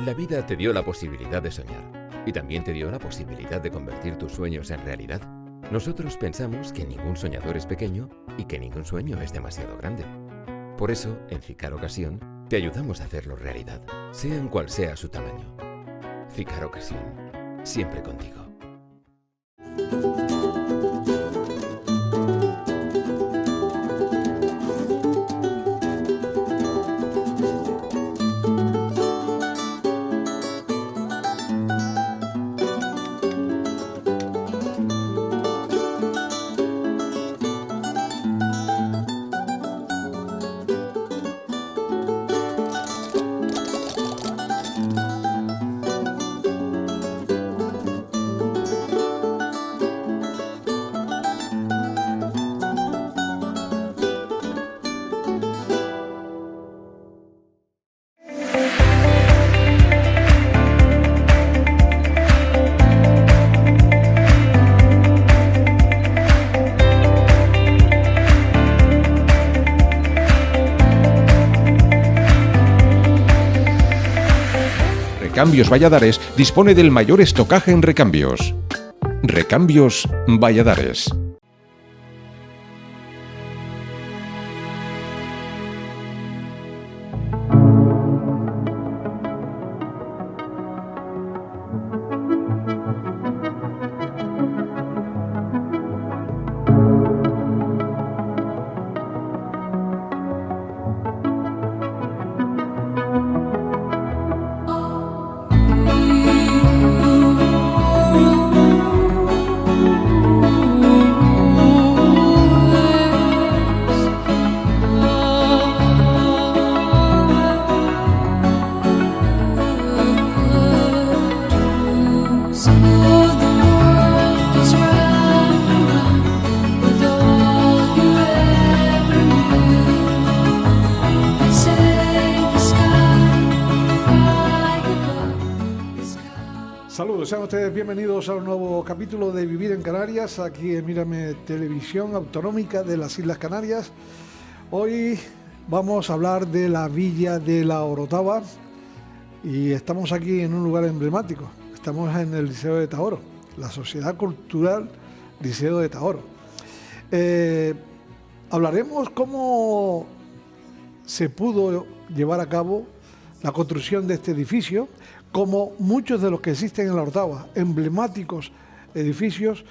La vida te dio la posibilidad de soñar y también te dio la posibilidad de convertir tus sueños en realidad. Nosotros pensamos que ningún soñador es pequeño y que ningún sueño es demasiado grande. Por eso, en Cicar Ocasión, te ayudamos a hacerlo realidad, sean cual sea su tamaño. Cicar Ocasión, siempre contigo. Recambios Valladares dispone del mayor estocaje en recambios. Recambios Valladares. Saludos, sean ustedes bienvenidos a un nuevo capítulo de Vivir en Canarias, aquí en Mírame Televisión Autonómica de las Islas Canarias. Hoy vamos a hablar de la Villa de la Orotava y estamos aquí en un lugar emblemático. Estamos en el Liceo de Tahoro, la Sociedad Cultural Liceo de Tahoro. Hablaremos cómo se pudo llevar a cabo la construcción de este edificio, como muchos de los que existen en la Orotava, emblemáticos edificios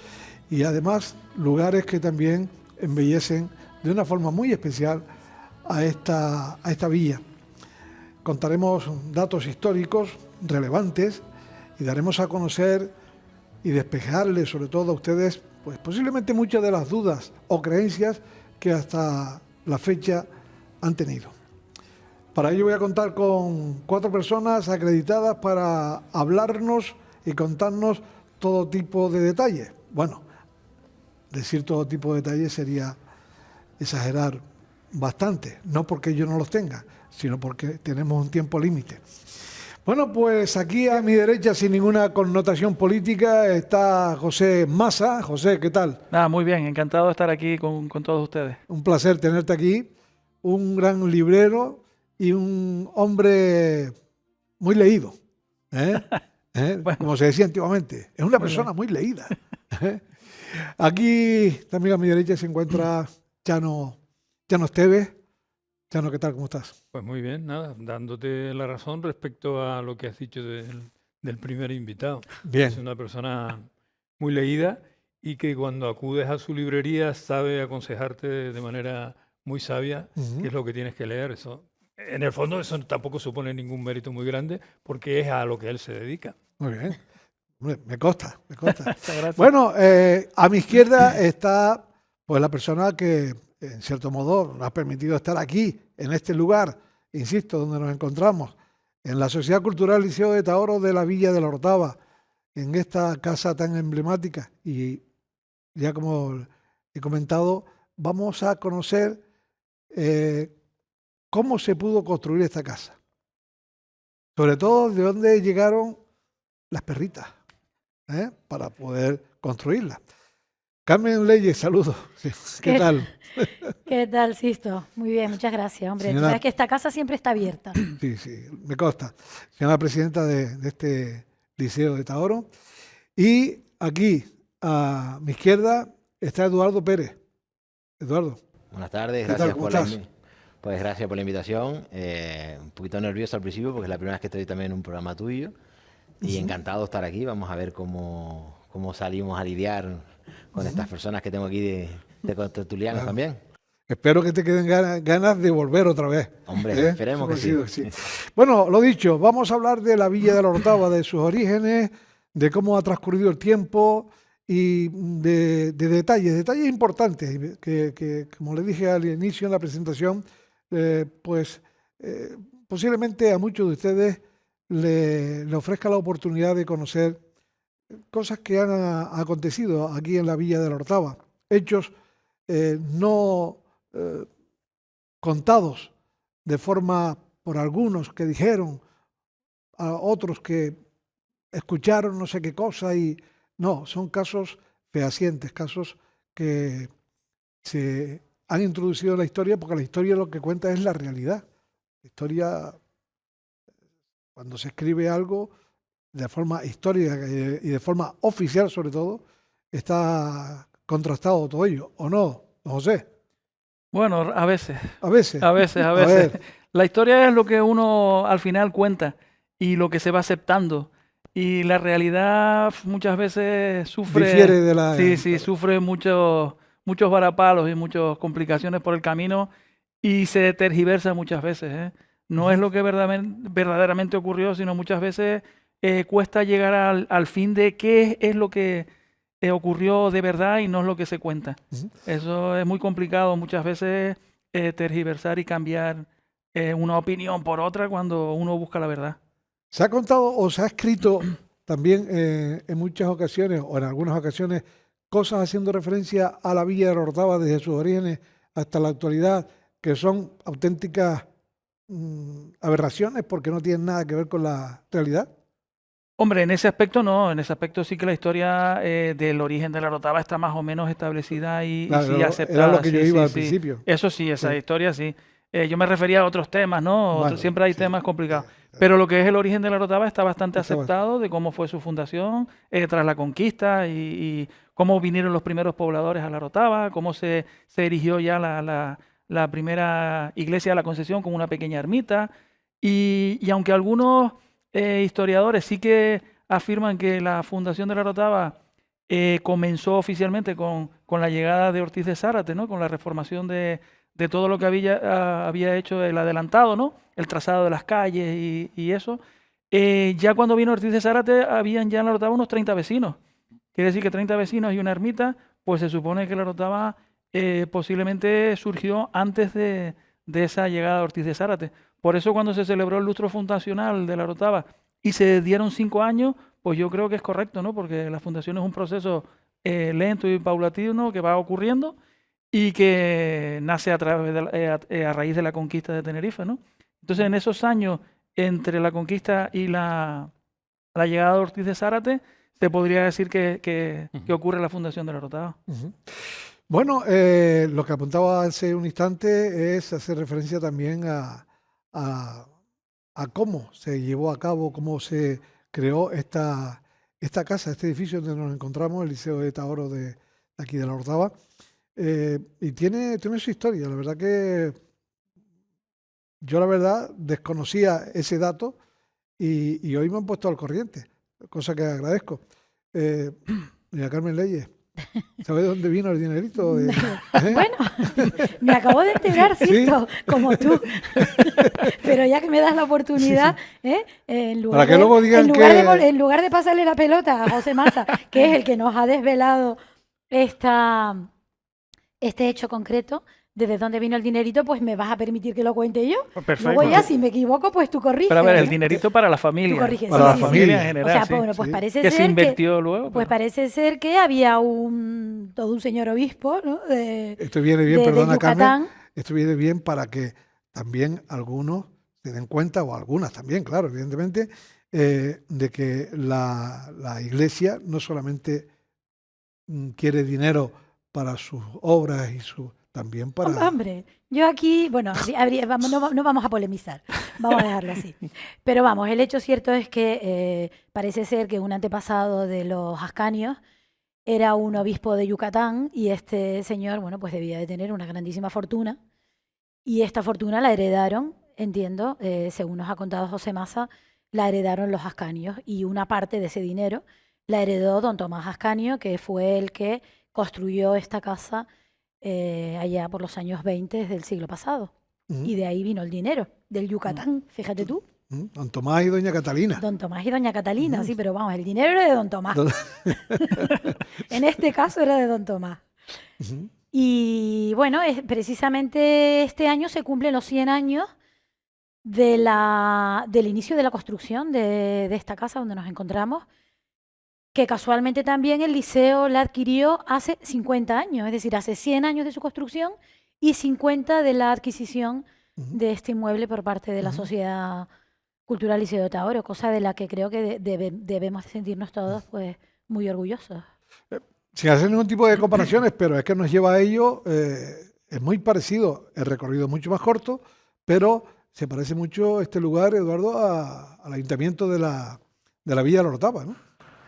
y además lugares que también embellecen de una forma muy especial a esta villa. Contaremos datos históricos relevantes y daremos a conocer y despejarles sobre todo a ustedes pues posiblemente muchas de las dudas o creencias que hasta la fecha han tenido. Para ello voy a contar con 4 personas acreditadas para hablarnos y contarnos todo tipo de detalles. Bueno, decir todo tipo de detalles sería exagerar bastante, no porque yo no los tenga, sino porque tenemos un tiempo límite. Bueno, pues aquí a mi derecha, sin ninguna connotación política, está José Massa. José, ¿qué tal? Nada, muy bien, encantado de estar aquí con todos ustedes. Un placer tenerte aquí, un gran librero y un hombre muy leído, Bueno, como se decía antiguamente. Es una persona muy leída. Aquí también a mi derecha se encuentra Chano Esteves. Chano, ¿qué tal? ¿Cómo estás? Pues muy bien, nada, dándote la razón respecto a lo que has dicho del primer invitado. Bien. Es una persona muy leída y que cuando acudes a su librería sabe aconsejarte de manera muy sabia qué es lo que tienes que leer. Eso, en el fondo eso tampoco supone ningún mérito muy grande porque es a lo que él se dedica. Muy bien. Hombre, me consta. gracias. Bueno, a mi izquierda está pues la persona que en cierto modo nos ha permitido estar aquí, en este lugar, insisto, donde nos encontramos, en la Sociedad Cultural Liceo de Tahoro de la Villa de la Orotava, en esta casa tan emblemática. Y ya como he comentado, vamos a conocer cómo se pudo construir esta casa. Sobre todo de dónde llegaron las perritas, para poder construirla. Carmen Leyes, saludos. Sí, ¿qué tal? ¿Qué tal, Sisto? Muy bien, muchas gracias, hombre. Tú Señora- sabes que esta casa siempre está abierta. Sí, sí, me consta. Señora presidenta de este Liceo de Tahoro. Y aquí, a mi izquierda, está Eduardo Pérez. Eduardo, Buenas tardes, ¿qué tal? gracias ¿Cómo por la, estás? pues gracias por la invitación. Un poquito nervioso al principio porque es la primera vez que estoy también en un programa tuyo y encantado de estar aquí. Vamos a ver cómo salimos a lidiar con estas personas que tengo aquí de contertulianos Claro. también. Espero que te queden ganas de volver otra vez. Hombre, esperemos que sí. Coincido, Bueno, lo dicho, vamos a hablar de la Villa de la Orotava, de sus orígenes, de cómo ha transcurrido el tiempo y de detalles importantes que, como le dije al inicio en la presentación, pues posiblemente a muchos de ustedes le ofrezca la oportunidad de conocer cosas que han acontecido aquí en la Villa de la Orotava, hechos no contados de forma por algunos que dijeron, a otros que escucharon no sé qué cosa y no, son casos fehacientes, casos que se han introducido en la historia porque la historia lo que cuenta es la realidad. La historia, cuando se escribe algo de forma histórica y de forma oficial sobre todo, está contrastado todo ello, ¿o no, don José? Bueno, a veces, A veces. a veces, a A veces. ver. La historia es lo que uno al final cuenta y lo que se va aceptando. Y la realidad muchas veces sufre, Difiere de la... sí, sufre muchos varapalos y muchas complicaciones por el camino y se tergiversa muchas veces, ¿eh? No es lo que verdaderamente ocurrió, sino muchas veces cuesta llegar al fin de qué es lo que ocurrió de verdad y no es lo que se cuenta. Ujú. Eso es muy complicado muchas veces tergiversar y cambiar una opinión por otra cuando uno busca la verdad. Se ha contado o se ha escrito también en muchas ocasiones o en algunas ocasiones cosas haciendo referencia a la Villa de la Orotava desde sus orígenes hasta la actualidad que son auténticas aberraciones porque no tienen nada que ver con la realidad. Hombre, en ese aspecto no, en ese aspecto sí que la historia del origen de la Orotava está más o menos establecida y Claro, sí era aceptada. lo que yo sí, iba sí, al sí. principio. Eso sí, esa Sí. historia sí. Yo me refería a otros temas, ¿no? Bueno, Siempre hay sí, temas complicados. sí. Pero lo que es el origen de la Orotava está bastante Está aceptado de cómo fue su fundación tras la conquista y cómo vinieron los primeros pobladores a la Orotava, cómo se erigió ya la primera iglesia de la Concepción como una pequeña ermita. Y aunque algunos historiadores sí que afirman que la fundación de la Orotava comenzó oficialmente con la llegada de Ortiz de Zárate, ¿no? Con la reformación de todo lo que había hecho el adelantado, ¿no? El trazado de las calles y eso. Ya cuando vino Ortiz de Zárate, habían ya en la Orotava unos 30 vecinos. Quiere decir que 30 vecinos y una ermita, pues se supone que la Orotava posiblemente surgió antes de esa llegada de Ortiz de Zárate. Por eso cuando se celebró el lustro fundacional de la Orotava y se dieron 5 años, pues yo creo que es correcto, ¿no? Porque la fundación es un proceso lento y paulatino que va ocurriendo y que nace a raíz de la conquista de Tenerife, ¿no? Entonces, en esos años, entre la conquista y la llegada de Ortiz de Zárate, se podría decir que ocurre la fundación de la Orotava. Ujú. Bueno, lo que apuntaba hace un instante es hacer referencia también a cómo se llevó a cabo, cómo se creó esta casa, este edificio donde nos encontramos, el Liceo de Tahoro de aquí de la Orotava. Y tiene su historia. La verdad que yo la verdad desconocía ese dato y hoy me han puesto al corriente, cosa que agradezco. Doña Carmen Leyes, ¿sabe de dónde vino el dinerito? Bueno, me acabo de enterar, ¿Sí? Sisto, como tú. Pero ya que me das la oportunidad, en lugar, Para que luego digan en lugar de pasarle la pelota a José Maza, que es el que nos ha desvelado este hecho concreto, desde dónde vino el dinerito, pues me vas a permitir que lo cuente yo. Perfecto. Luego ya, si me equivoco, pues tú corriges. Pero a ver, el ¿eh? dinerito para la familia. Tú corriges, Para la sí, familia en O general, sea, sí. bueno, pues Sí. parece Que se ser invirtió luego. pues pero- parece ser que había todo un señor obispo, ¿no? Esto viene bien, de perdona Carmen, Yucatán. esto viene bien para que también algunos se den cuenta, o algunas también, claro, evidentemente, de que la iglesia no solamente quiere dinero para sus obras y también para... Hombre, yo aquí, bueno, no vamos a polemizar, vamos a dejarlo así. Pero vamos, el hecho cierto es que parece ser que un antepasado de los ascanios era un obispo de Yucatán y este señor, bueno, pues debía de tener una grandísima fortuna y esta fortuna la heredaron, entiendo, según nos ha contado José Maza, la heredaron los ascanios y una parte de ese dinero la heredó don Tomás Ascanio, que fue el que construyó esta casa allá por los años 20 del siglo pasado. Ujú. Y de ahí vino el dinero, del Yucatán, fíjate tú. Don Tomás y doña Catalina. Don Tomás y doña Catalina, sí, pero vamos, el dinero era de don Tomás. Don- En este caso era de don Tomás. Ujú. Y bueno, precisamente este año se cumplen los 100 años del inicio de la construcción de esta casa donde nos encontramos, que casualmente también el liceo la adquirió hace 50 años, es decir, hace 100 años de su construcción y 50 de la adquisición Ujú. de este inmueble por parte de la Ujú. Sociedad Cultural Liceo de Taoro, cosa de la que creo que debemos de sentirnos todos pues muy orgullosos. Sin hacer ningún tipo de comparaciones, pero es que nos lleva a ello, es muy parecido, el recorrido es mucho más corto, pero se parece mucho este lugar, Eduardo, al ayuntamiento de la Villa de la Orotava, ¿no?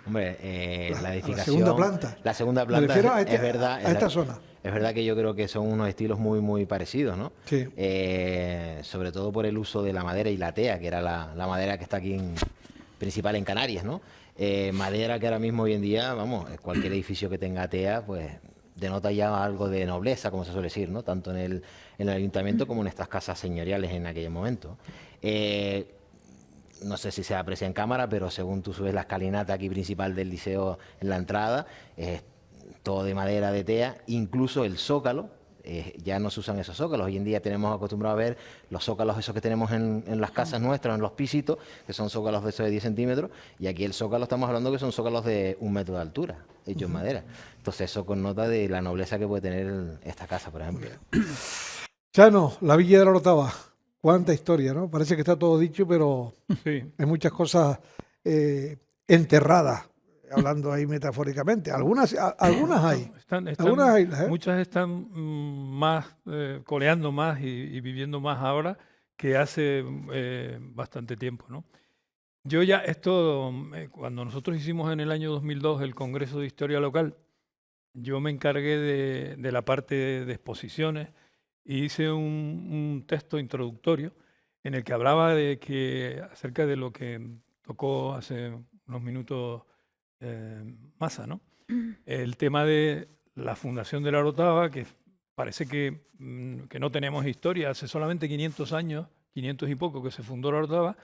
Hombre, A la la edificación... segunda planta. La segunda Me planta refiero a, es verdad. a esta zona. Es verdad que yo creo que son unos estilos muy, muy parecidos, ¿no? Sí. Sobre todo por el uso de la madera y la tea, que era la madera que está aquí principal en Canarias, ¿no? Madera que ahora mismo hoy en día, vamos, cualquier edificio que tenga tea, pues denota ya algo de nobleza, como se suele decir, ¿no? Tanto en el ayuntamiento como en estas casas señoriales en aquel momento. No sé si se aprecia en cámara, pero según tú subes la escalinata aquí principal del liceo en la entrada, es todo de madera, de tea, incluso el zócalo. Ya no se usan esos zócalos. Hoy en día tenemos acostumbrado a ver los zócalos esos que tenemos en las casas nuestras, en los pisitos, que son zócalos de esos de 10 centímetros, y aquí el zócalo estamos hablando que son zócalos de 1 metro de altura, hechos en madera. Entonces eso connota de la nobleza que puede tener esta casa, por ejemplo. Chano, la Villa de la Orotava, cuánta historia, ¿no? Parece que está todo dicho, pero Sí. hay muchas cosas enterradas, hablando ahí metafóricamente. Algunas hay. Algunas hay, ¿eh? Muchas están más coleando más y viviendo más ahora que hace bastante tiempo, ¿no? Yo ya esto, cuando nosotros hicimos en el año 2002 el Congreso de Historia Local, yo me encargué de la parte de exposiciones y hice un texto introductorio en el que hablaba acerca de lo que tocó hace unos minutos Maza, ¿no? El tema de la fundación de la Orotava, que parece que no tenemos historia, hace solamente 500 años, 500 y poco que se fundó la Orotava,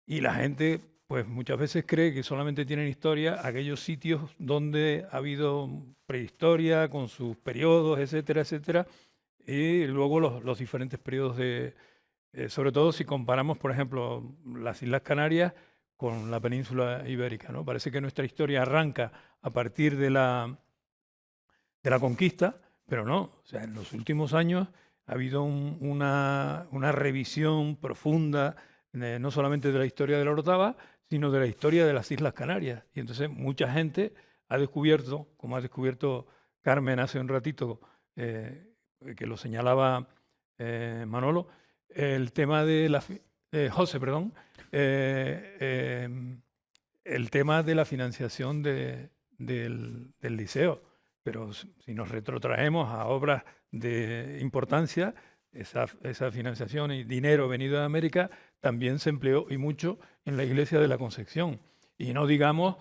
y la gente pues muchas veces cree que solamente tienen historia aquellos sitios donde ha habido prehistoria con sus periodos, etcétera, etcétera, y luego los diferentes periodos sobre todo si comparamos, por ejemplo, las Islas Canarias con la península ibérica, ¿no? Parece que nuestra historia arranca a partir de la conquista, pero no. O sea, en los últimos años ha habido una revisión profunda, no solamente de la historia de la Orotava, sino de la historia de las Islas Canarias. Y entonces mucha gente ha descubierto, como ha descubierto Carmen hace un ratito, que lo señalaba Manolo, el tema de José, perdón, el tema de la financiación del liceo. Pero si nos retrotraemos a obras de importancia, esa financiación y dinero venido de América también se empleó y mucho en la iglesia de la Concepción. Y no digamos,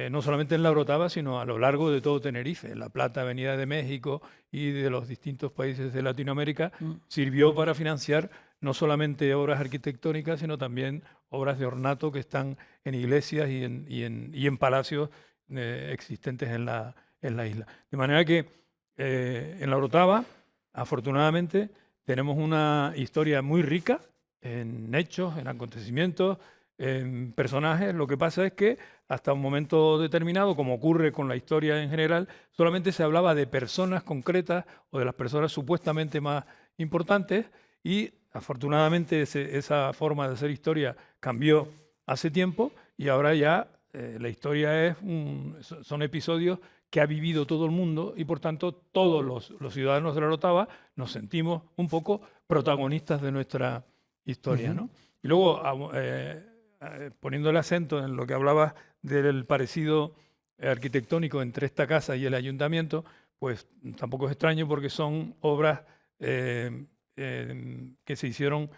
no solamente en la Orotava, sino a lo largo de todo Tenerife. La plata venida de México y de los distintos países de Latinoamérica sirvió para financiar no solamente obras arquitectónicas, sino también obras de ornato que están en iglesias y en palacios existentes en la isla. De manera que en la Orotava, afortunadamente, tenemos una historia muy rica en hechos, en acontecimientos, en personajes. Lo que pasa es que hasta un momento determinado, como ocurre con la historia en general, solamente se hablaba de personas concretas o de las personas supuestamente más importantes y afortunadamente esa forma de hacer historia cambió hace tiempo y ahora ya la historia son episodios que ha vivido todo el mundo y por tanto todos los ciudadanos de la Orotava nos sentimos un poco protagonistas de nuestra historia, ¿no? Y luego, poniendo el acento en lo que hablabas del parecido arquitectónico entre esta casa y el ayuntamiento, pues tampoco es extraño porque son obras que se hicieron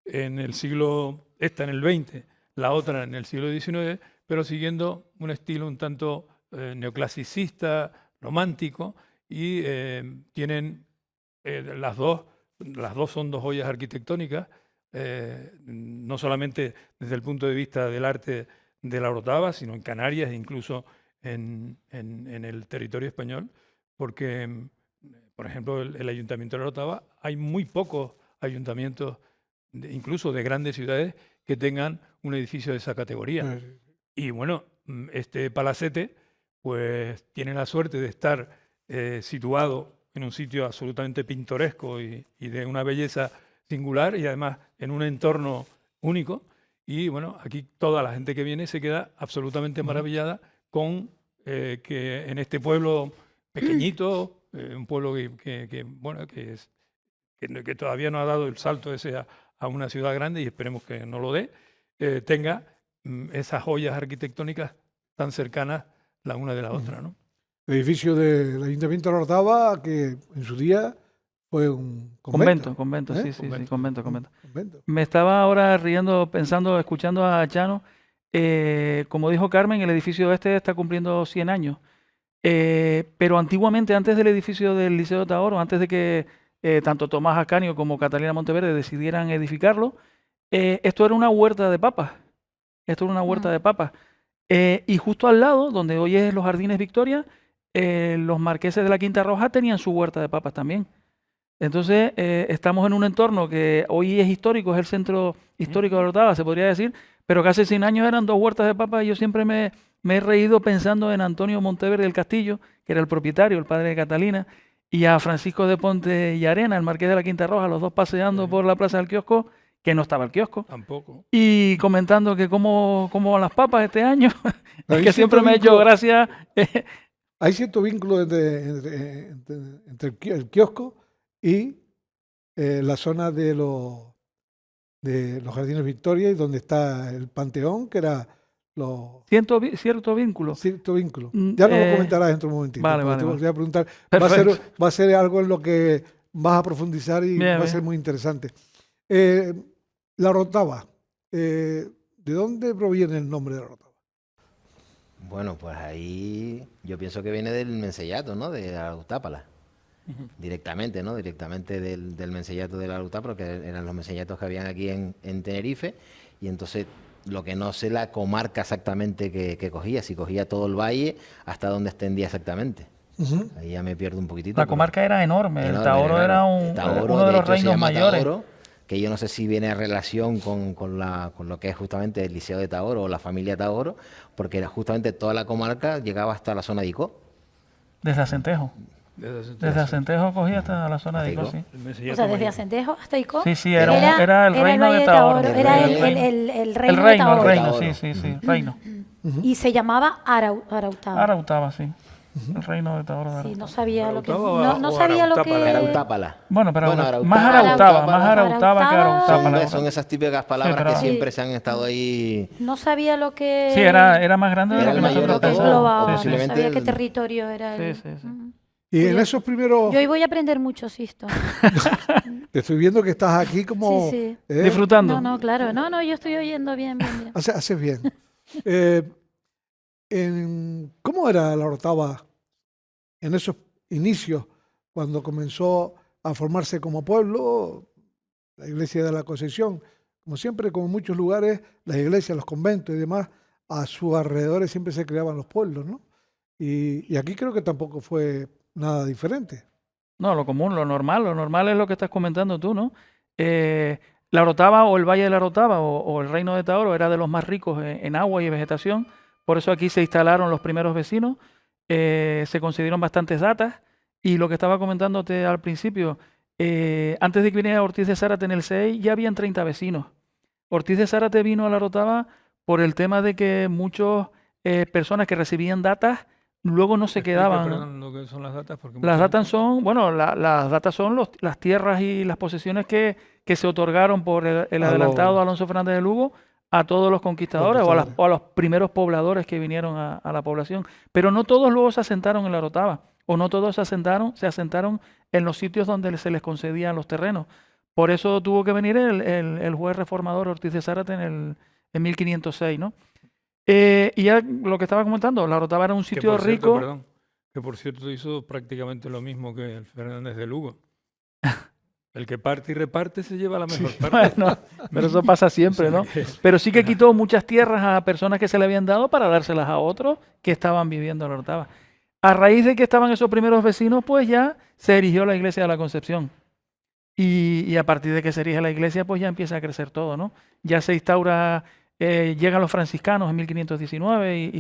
en el siglo, esta en el XX, la otra en el siglo XIX, pero siguiendo un estilo un tanto neoclasicista, romántico, y tienen las dos son dos joyas arquitectónicas, no solamente desde el punto de vista del arte de la Orotava, sino en Canarias e incluso en el territorio español, porque, por ejemplo, el Ayuntamiento de la Orotava, hay muy pocos ayuntamientos, incluso de grandes ciudades, que tengan un edificio de esa categoría. Y bueno, este palacete pues tiene la suerte de estar situado en un sitio absolutamente pintoresco y de una belleza singular y además en un entorno único. Y bueno, aquí toda la gente que viene se queda absolutamente maravillada con que en este pueblo pequeñito, un pueblo que todavía no ha dado el salto ese a una ciudad grande y esperemos que no lo dé, tenga esas joyas arquitectónicas tan cercanas la una de la otra, ¿no? El edificio del Ayuntamiento de la Orotava, que en su día fue un convento. Convento, ¿Eh? sí, convento. Convento. Me estaba ahora riendo, pensando, escuchando a Chano. Como dijo Carmen, el edificio este está cumpliendo 100 años. Pero antiguamente, antes del edificio del Liceo de Tahoro, antes de que tanto Tomás Ascanio como Catalina Monteverde decidieran edificarlo, esto era una huerta de papas. Y justo al lado, donde hoy es los Jardines Victoria, los marqueses de la Quinta Roja tenían su huerta de papas también. Entonces, estamos en un entorno que hoy es histórico, es el centro histórico de Orotava, se podría decir, pero que hace 100 años eran dos huertas de papas y yo siempre me he reído pensando en Antonio Monteverde del Castillo, que era el propietario, el padre de Catalina, y a Francisco de Ponte y Arena, el marqués de la Quinta Roja, los dos paseando por la plaza del kiosco, que no estaba el kiosco. Tampoco. Y comentando que cómo van las papas este año. Es que siempre me ha hecho vínculo, gracia. Hay cierto vínculo entre el kiosco y la zona de los Jardines Victoria y donde está el Panteón, que era Cierto vínculo. cierto vínculo. Ya nos lo comentarás dentro de un momentito. Vale, porque te vale. voy a preguntar. Perfecto. Va a ser algo en lo que vas a profundizar y Bien, va a ser bien. muy interesante. La Orotava, ¿de dónde proviene el nombre de la Orotava? Bueno, pues ahí yo pienso que viene del mensellato, ¿no? De la Arautápala. Directamente, ¿no? Directamente del mensellato de la Arautápala, porque eran los mensellatos que habían aquí en Tenerife. Y entonces, lo que no sé la comarca exactamente que cogía, si cogía todo el valle, hasta dónde extendía exactamente. Ahí ya me pierdo un poquitito. La pero comarca era enorme. El enorme, Tahoro enorme. era El Tahoro, uno de los hecho, se reinos llama mayores. Tahoro, que yo no sé si viene a relación con lo que es justamente el Liceo de Tahoro o la familia Tahoro, porque era justamente toda la comarca llegaba hasta la zona de Icó. Desde Acentejo. Desde Acentejo cogía hasta la zona de Icó, sí. O sea, desde Acentejo hasta Icó. Sí, era el reino Valle de Tahoro. Era el reino de Tahoro. El reino, sí, reino. Y se llamaba Arautava. Arautava, sí. El reino de Tahoro. Sí, no sabía lo que... ¿Arautápala No o sabía lo Arautápala? que... Arautápala. Bueno, pero Bueno, más Arautava que Arautápala. Son esas típicas palabras pero- que siempre se han estado ahí. No sabía lo que... Sí, era más grande de Era lo el que mayor lo nosotros que de todo. pensábamos. englobaba. Sí, No Posiblemente sabía qué el- territorio era. sí, sí. Ujú. Y en esos primeros, Yo hoy voy a aprender mucho, Sisto. te estoy viendo que estás aquí como... Sí. Disfrutando. No, claro. No, yo estoy oyendo bien. Haces bien. ¿Cómo era la Orotava en esos inicios, cuando comenzó a formarse como pueblo, la iglesia de la Concepción? Como siempre, como en muchos lugares, las iglesias, los conventos y demás, a sus alrededores siempre se creaban los pueblos, ¿no? Y aquí creo que tampoco fue nada diferente. No, lo común, lo normal es lo que estás comentando tú, ¿no? La Orotava o el Valle de la Orotava o el Reino de Tahoro era de los más ricos en agua y vegetación, por eso aquí se instalaron los primeros vecinos, se concedieron bastantes datas y lo que estaba comentándote al principio, antes de que viniera Ortiz de Zárate en el 6 ya habían 30 vecinos. Ortiz de Zárate vino a la Orotava por el tema de que muchas personas que recibían datas luego no se Explica, quedaban. perdón, lo que son las datas, porque Las mucha datas son, bueno, las datas son las tierras y las posesiones que se otorgaron por el A adelantado los Alonso Fernández de Lugo a todos los conquistadores conquistadores. o a los primeros pobladores que vinieron a la población. Pero no todos luego se asentaron en la Orotava, o no todos se asentaron en los sitios donde se les concedían los terrenos. Por eso tuvo que venir el juez reformador Ortiz de Zárate en 1506, ¿no? Y ya lo que estaba comentando, la Orotava era un que sitio por cierto, rico. perdón, que por cierto hizo prácticamente lo mismo que el Fernández de Lugo. El que parte y reparte se lleva la mejor parte. Bueno, pero eso pasa siempre, ¿no? Pero sí que quitó muchas tierras a personas que se le habían dado para dárselas a otros que estaban viviendo en la Orotava. A raíz de que estaban esos primeros vecinos, pues ya se erigió la iglesia de la Concepción. Y a partir de que se erige la iglesia, pues ya empieza a crecer todo, ¿no? Ya se instaura, llegan los franciscanos en 1519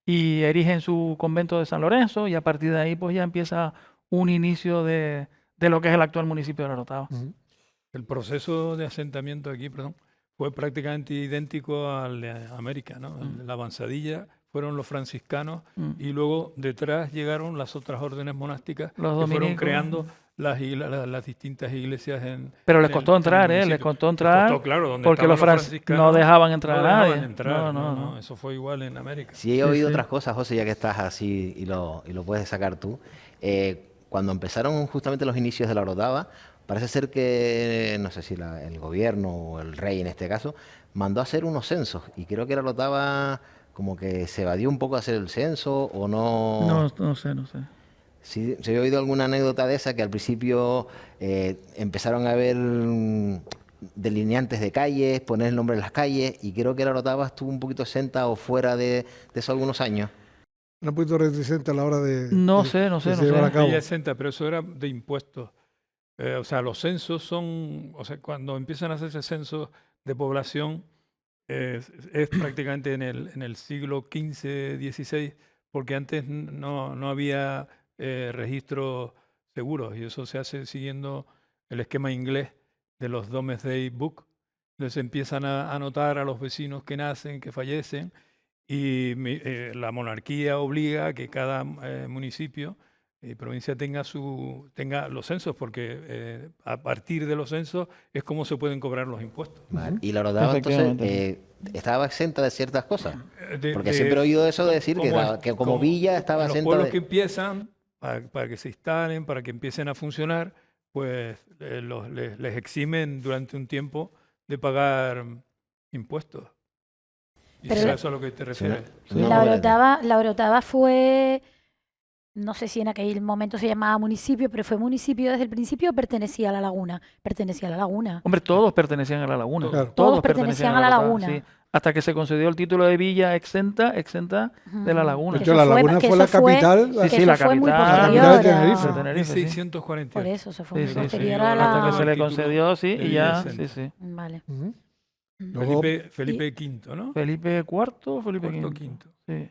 y erigen su convento de San Lorenzo, y a partir de ahí, pues ya empieza un inicio de lo que es el actual municipio de la Orotava. El proceso de asentamiento aquí, perdón, fue prácticamente idéntico al de América, ¿no? La avanzadilla fueron los franciscanos y luego detrás llegaron las otras órdenes monásticas Los que fueron dominicos. creando las distintas iglesias pero les costó entrar, el les municipio. costó entrar, costó, claro, donde porque los estaban franciscanos no dejaban entrar no a nadie. dejaban entrar, No. eso fue igual en América. Sí he Sí, oído sí. otras cosas, José, ya que estás así y lo puedes sacar tú. Cuando empezaron justamente los inicios de la Orotava, parece ser que, no sé si el gobierno o el rey en este caso, mandó a hacer unos censos y creo que la Orotava como que se evadió un poco a hacer el censo o no. No sé. Sí, se he oído alguna anécdota de esa que al principio empezaron a haber delineantes de calles, poner el nombre en las calles y creo que la Orotava estuvo un poquito exenta o fuera de eso algunos años. un poquito reticente a la hora de, No de- sé. de se llevar a cabo. Ella exenta, pero eso era de impuestos. O sea, los censos son, o sea, cuando empiezan a hacerse censos de población, es prácticamente en el siglo XV, XVI, porque antes no había registros seguros y eso se hace siguiendo el esquema inglés de los Domesday Book. Entonces empiezan a anotar a los vecinos que nacen, que fallecen, y la monarquía obliga a que cada municipio y provincia tenga los censos, porque a partir de los censos es como se pueden cobrar los impuestos. Vale. Y la Orotava entonces Efectivamente. estaba exenta de ciertas cosas. De- Porque de- siempre he oído eso de decir que como villa estaba en los exenta pueblos de... que empiezan, para que se instalen, para que empiecen a funcionar, pues les eximen durante un tiempo de pagar impuestos. Y Pero eso la- es a lo que te refieres. No, La Orotava fue, no sé si en aquel momento se llamaba municipio, pero fue municipio desde el principio o pertenecía a la laguna. Pertenecía a la laguna. Hombre, todos pertenecían a la laguna. Claro. Todos pertenecían a la Orotava, laguna. sí. Hasta que se concedió el título de villa exenta de la Ujú. laguna. De Que hecho, eso la laguna que fue la eso fue- capital. Sí, que sí, la eso fue muy capital. posterior La capital de a- Tenerife. de Tenerife, sí. por 1648. eso, eso fue Sí, muy sí, posterior sí. a Hasta la... que se le título concedió, sí, de y ya, villa sí, exenta. sí. Vale. Ujú. Luego, Felipe V, ¿no? Felipe IV, Felipe Cuarto, V. quinto. Sí.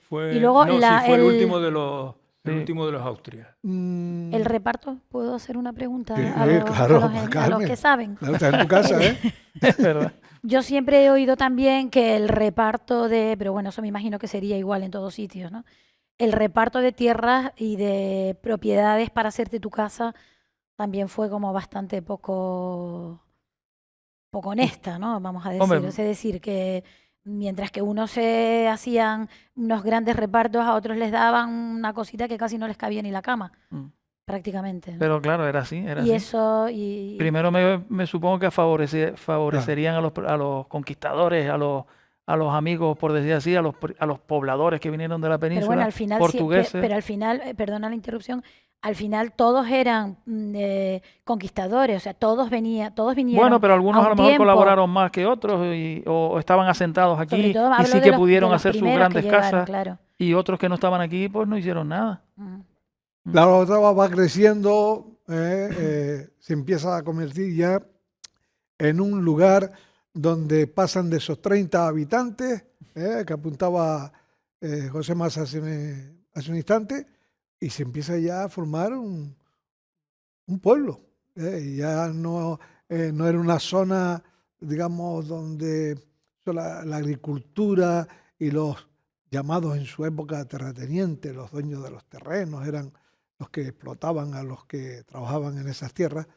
Fue, Y luego no, sí, la- fue el el- último de los, el Sí. último de los Austrias. ¿El reparto? ¿Puedo hacer una pregunta Sí, a los, claro, a los Carmen. que saben? claro, estás en tu casa, ¿eh? Es verdad. Yo siempre he oído también que el reparto pero bueno, eso me imagino que sería igual en todos sitios, ¿no? El reparto de tierras y de propiedades para hacerte tu casa también fue como bastante poco honesta, ¿no? Vamos a decir. Hombre. Es decir, que mientras que unos se hacían unos grandes repartos, a otros les daban una cosita que casi no les cabía ni la cama, Mm. prácticamente, ¿no? Pero claro, era así. Y eso, y Primero me supongo que favorecerían a los conquistadores, a los amigos, por decir así, a los pobladores que vinieron de la pero península, bueno, al final, portugueses. pero al final, perdona la interrupción, al final todos eran conquistadores, o sea, todos vinieron Bueno, pero algunos a a lo un mejor tiempo. colaboraron más que otros o estaban asentados Sobre aquí todo y hablo sí de que los- de pudieron los hacer sus primeros que grandes llegaron, casas, claro. y otros que no estaban aquí pues no hicieron nada. Ujú. La Orotava va creciendo, se empieza a convertir ya en un lugar donde pasan de esos 30 habitantes, que apuntaba José Mas hace un instante, y se empieza ya a formar un pueblo. Y ya no era una zona, digamos, donde la agricultura y los llamados en su época terratenientes, los dueños de los terrenos, eran los que explotaban a los que trabajaban en esas tierras,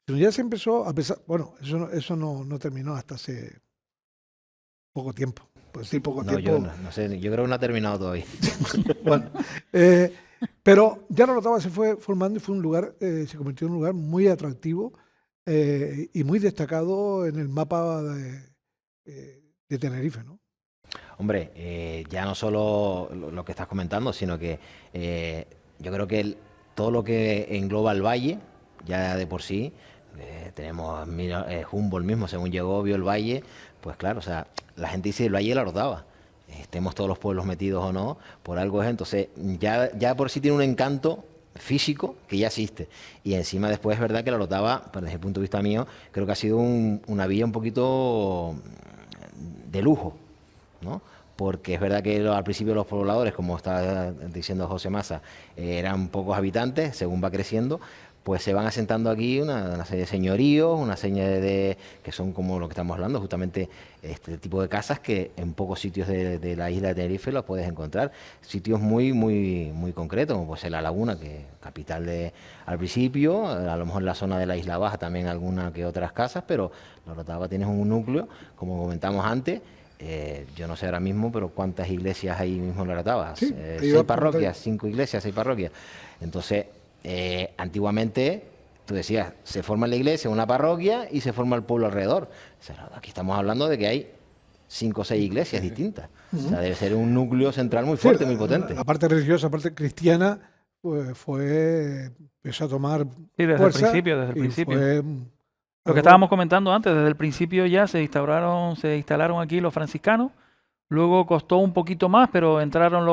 sino ya se empezó a pensar, bueno, eso no terminó hasta hace poco tiempo. Pues sí, poco No, tiempo. yo no sé, yo creo que no ha terminado todavía. Bueno, pero ya la Orotava se fue formando y fue un lugar, se convirtió en un lugar muy atractivo y muy destacado en el mapa de Tenerife, ¿no? Hombre, ya no solo lo que estás comentando, sino que yo creo que todo lo que engloba el valle, ya de por sí, tenemos Humboldt mismo, según llegó, vio el valle, pues claro, o sea, la gente dice el valle de la Orotava, estemos todos los pueblos metidos o no, por algo es, entonces ya por sí tiene un encanto físico que ya existe. Y encima después es verdad que la Orotava, pues, desde el punto de vista mío, creo que ha sido una vía un poquito de lujo, ¿no? Porque es verdad que al principio los pobladores, como está diciendo José Massa, eran pocos habitantes, según va creciendo, pues se van asentando aquí una serie de señoríos, una serie de que son como lo que estamos hablando, justamente este tipo de casas que en pocos sitios de la isla de Tenerife los puedes encontrar. Sitios muy concretos, como puede ser La Laguna, que capital al principio, a lo mejor en la zona de la Isla Baja también alguna que otras casas, pero la Orotava tienes un núcleo, como comentamos antes. Yo no sé ahora mismo, pero cuántas iglesias hay mismo en la Orotava. Sí, 6 parroquias, 5 iglesias, 6 parroquias. Entonces, antiguamente, tú decías, se forma la iglesia, una parroquia y se forma el pueblo alrededor. O sea, aquí estamos hablando de que hay 5 o 6 iglesias distintas. O sea, debe ser un núcleo central muy fuerte, muy potente. La parte religiosa, la parte cristiana, pues empezó a tomar desde fuerza el principio, desde el y principio. fue Lo que estábamos comentando antes, desde el principio ya se instalaron aquí los franciscanos, luego costó un poquito más, pero entraron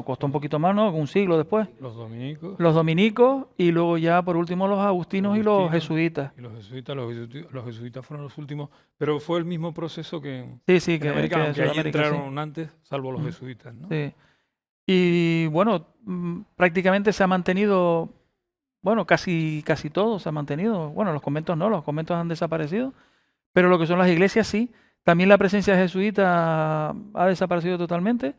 costó un poquito más, ¿no? Un siglo después. Los Dominicos y luego ya por último los agustinos y los jesuitas. Y los jesuitas fueron los últimos, pero fue el mismo proceso que Sí, en América, aunque allí Sudamérica, entraron antes, salvo los jesuitas, ¿no? Sí. Y bueno, prácticamente se ha mantenido, bueno, casi todo se ha mantenido. Bueno, los conventos no, los conventos han desaparecido, pero lo que son las iglesias sí. También la presencia jesuita ha desaparecido totalmente.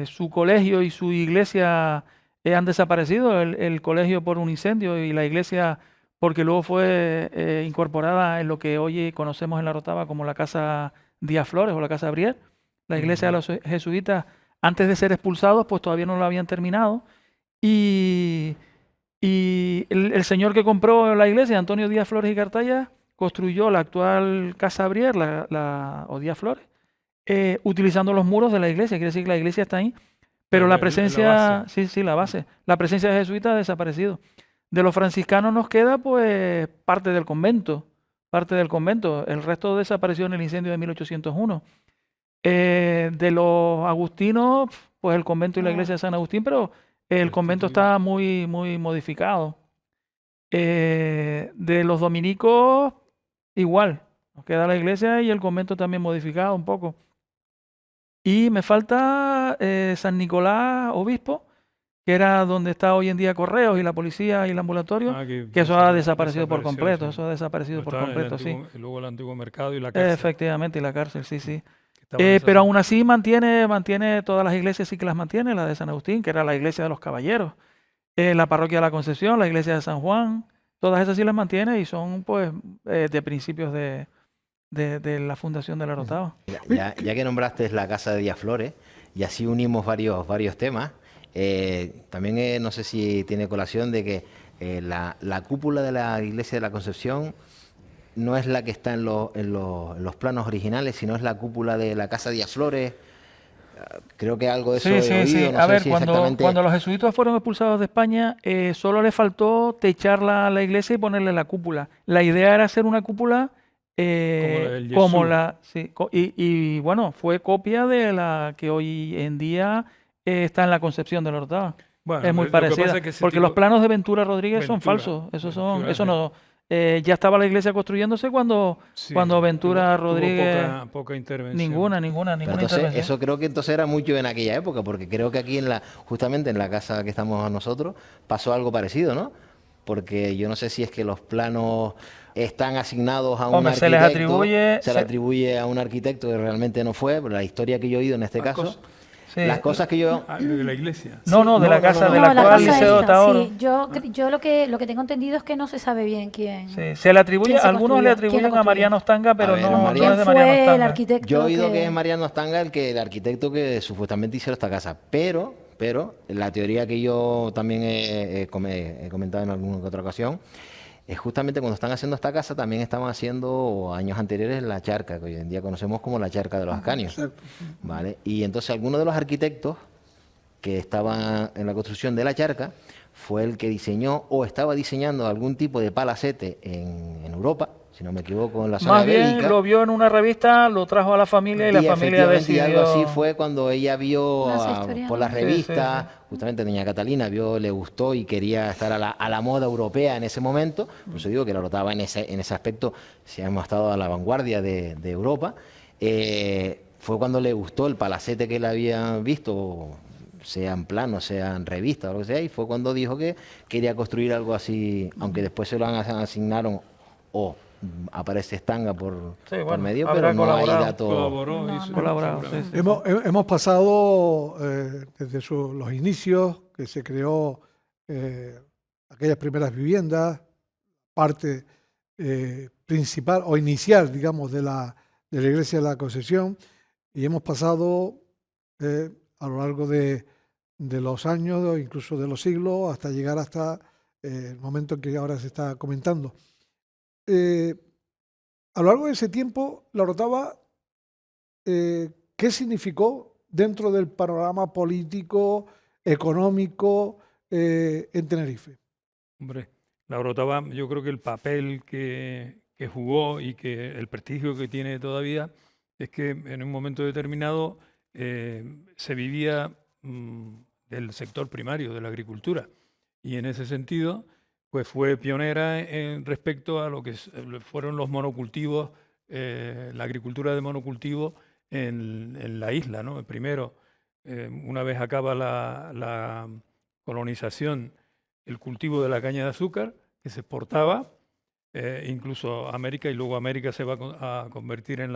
Su colegio y su iglesia han desaparecido. El colegio por un incendio y la iglesia porque luego fue incorporada en lo que hoy conocemos en la Orotava como la Casa Díaz Flores o la Casa Brier. La iglesia de los jesuitas, antes de ser expulsados, pues todavía no la habían terminado. Y el señor que compró la iglesia, Antonio Díaz Flores y Cartaya, construyó la actual Casa Brier, o Díaz Flores, utilizando los muros de la iglesia. Quiere decir que la iglesia está ahí, pero la presencia, la base. sí, la base. La presencia de jesuitas ha desaparecido. De los franciscanos nos queda pues parte del convento. El resto desapareció en el incendio de 1801. De los agustinos, pues el convento y la iglesia de San Agustín, pero el convento está muy modificado. De los dominicos, igual. Nos queda la iglesia y el convento también modificado un poco. Y me falta San Nicolás, obispo, que era donde está hoy en día Correos y la policía y el ambulatorio, que eso ha desaparecido por completo. Sí. Eso ha desaparecido por completo, sí. Y luego el antiguo mercado y la cárcel. Efectivamente, y la cárcel, sí. zona. Pero aún así mantiene todas las iglesias, sí que las mantiene, la de San Agustín, que era la iglesia de los caballeros, la parroquia de la Concepción, la iglesia de San Juan, todas esas sí las mantiene y son pues de principios de la fundación de la Orotava. Ya que nombraste la Casa de Díaz Flores, y así unimos varios temas, también no sé si tiene colación de que la cúpula de la iglesia de la Concepción no es la que está en los planos originales, sino es la cúpula de la Casa de Díaz Flores. Creo que algo de eso he oído. No A sé ver, si cuando los jesuitas fueron expulsados de España, solo le faltó techar la iglesia y ponerle la cúpula. La idea era hacer una cúpula y bueno, fue copia de la que hoy en día está en la Concepción de la Orotava. Bueno, es muy lo que pasa parecida, es que ese porque tipo- los planos de Ventura Rodríguez son Ventura, falsos. Ventura, Eso no. Ya estaba la iglesia construyéndose cuando Ventura Rodríguez. Tuvo poca intervención. Ninguna Pero entonces, intervención. eso creo que entonces era mucho en aquella época, porque creo que aquí justamente en la casa que estamos nosotros pasó algo parecido, ¿no? Porque yo no sé si es que los planos están asignados a un Hombre, arquitecto, se le atribuye a un arquitecto que realmente no fue, pero la historia que yo he oído en este caso Sí. Las cosas que yo... De la iglesia. No, de la no, casa no, de no. la la actual casa Liceo esta, Taoro. sí. Yo lo que tengo entendido es que no se sabe bien quién. Sí, se le atribuye, ¿Quién se algunos le construyó? ¿Quién atribuyen lo a construyó? Mariano Stanga, pero ver, no, Mariano- no es ¿Quién de fue Mariano el Stanga. arquitecto? Yo he oído que es Mariano Stanga el arquitecto que supuestamente hicieron esta casa, pero la teoría que yo también he comentado en alguna que otra ocasión es justamente cuando están haciendo esta casa también estaban haciendo años anteriores la charca, que hoy en día conocemos como la charca de los Ascanios, ¿vale? Y entonces algunos de los arquitectos que estaban en la construcción de la charca fue el que diseñó o estaba diseñando algún tipo de palacete en Europa, si no me equivoco, en la zona Más bien bélica. lo vio en una revista, lo trajo a la familia y la familia efectivamente, y algo así decidió... fue cuando ella vio Esa historia, por ¿no? las Sí, sí, revistas, sí. justamente Doña Catalina le gustó y quería estar a la moda europea en ese momento. Por eso digo que la Orotava en ese aspecto, si hemos estado a la vanguardia de Europa. Fue cuando le gustó el palacete que él había visto, sea en plano, sea en revista o lo que sea, y fue cuando dijo que quería construir algo así, aunque después se lo asignaron o aparece Stanga por bueno, medio, habrá pero no hay colaborado. datos. Colaboró, No, hizo, no. Colaborado, seguramente. sí, sí. Hemos pasado desde los inicios, que se creó aquellas primeras viviendas, parte principal o inicial, digamos, de la Iglesia de la Concepción, y hemos pasado a lo largo de los años, incluso de los siglos, hasta llegar hasta el momento en que ahora se está comentando. A lo largo de ese tiempo, la Orotava, ¿qué significó dentro del panorama político, económico en Tenerife? Hombre, la Orotava, yo creo que el papel que jugó y que el prestigio que tiene todavía es que en un momento determinado se vivía del sector primario, de la agricultura. Y en ese sentido, pues fue pionera en respecto a lo que fueron los monocultivos, la agricultura de monocultivo en la isla, ¿no? Primero, una vez acaba la colonización, el cultivo de la caña de azúcar, que se exportaba incluso a América, y luego América se va a convertir en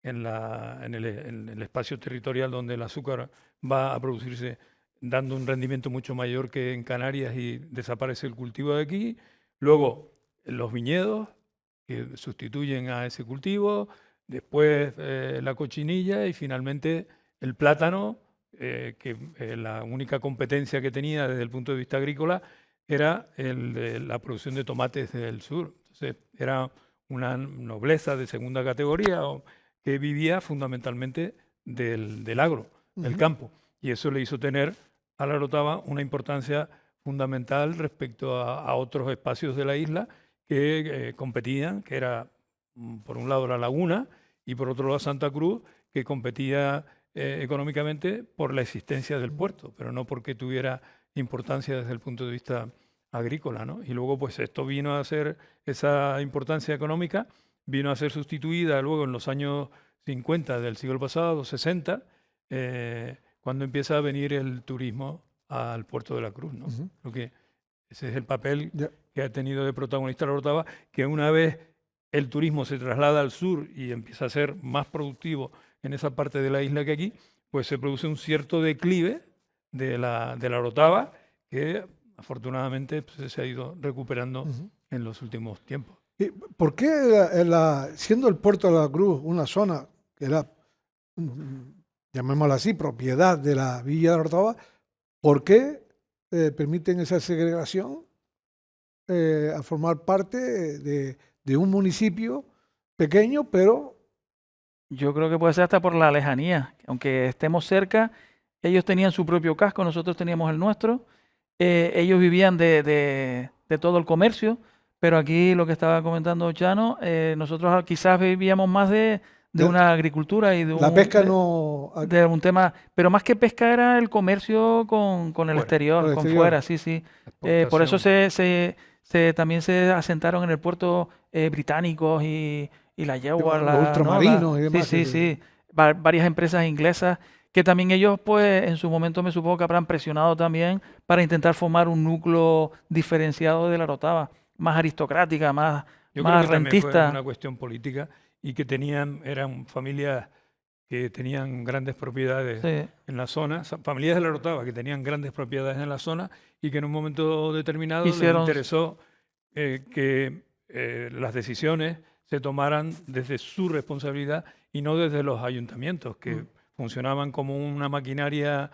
el espacio territorial donde el azúcar va a producirse, dando un rendimiento mucho mayor que en Canarias, y desaparece el cultivo de aquí. Luego los viñedos, que sustituyen a ese cultivo, después la cochinilla y finalmente el plátano, que la única competencia que tenía desde el punto de vista agrícola era el de la producción de tomates del sur. Entonces era una nobleza de segunda categoría que vivía fundamentalmente del agro, del campo. Y eso le hizo tener a la Orotava una importancia fundamental respecto a otros espacios de la isla que competían, que era por un lado la laguna y por otro lado Santa Cruz, que competía económicamente por la existencia del puerto, pero no porque tuviera importancia desde el punto de vista agrícola, ¿no? Y luego pues esto vino a ser, esa importancia económica vino a ser sustituida luego en los años 50 del siglo pasado, 60, cuando empieza a venir el turismo al puerto de la Cruz, ¿no? Creo que ese es el papel que ha tenido de protagonista la Orotava, que una vez el turismo se traslada al sur y empieza a ser más productivo en esa parte de la isla que aquí, pues se produce un cierto declive de la Orotava que afortunadamente pues, se ha ido recuperando en los últimos tiempos. ¿Y por qué, siendo el puerto de la Cruz una zona que era, llamémosla así, propiedad de la Villa de la Orotava, por qué permiten esa segregación a formar parte de un municipio pequeño, pero... Yo creo que puede ser hasta por la lejanía. Aunque estemos cerca, ellos tenían su propio casco, nosotros teníamos el nuestro. Ellos vivían de todo el comercio, pero aquí lo que estaba comentando Chano, nosotros quizás vivíamos más de una agricultura y de la pesca no... de un tema, pero más que pesca era el comercio con el exterior, con fuera, sí, sí. Por eso también se asentaron en el puerto británicos y la yegua, los ultramarinos y demás. Sí, sí, sí. Varias empresas inglesas que también ellos, pues, en su momento me supongo que habrán presionado también para intentar formar un núcleo diferenciado de la Orotava, más aristocrática, más Yo creo que rentista. también fue una cuestión política y que eran familias que tenían grandes propiedades Sí. en la zona, familias de la Orotava que tenían grandes propiedades en la zona y que en un momento determinado les Hicieron- interesó que las decisiones se tomaran desde su responsabilidad y no desde los ayuntamientos, que funcionaban como una maquinaria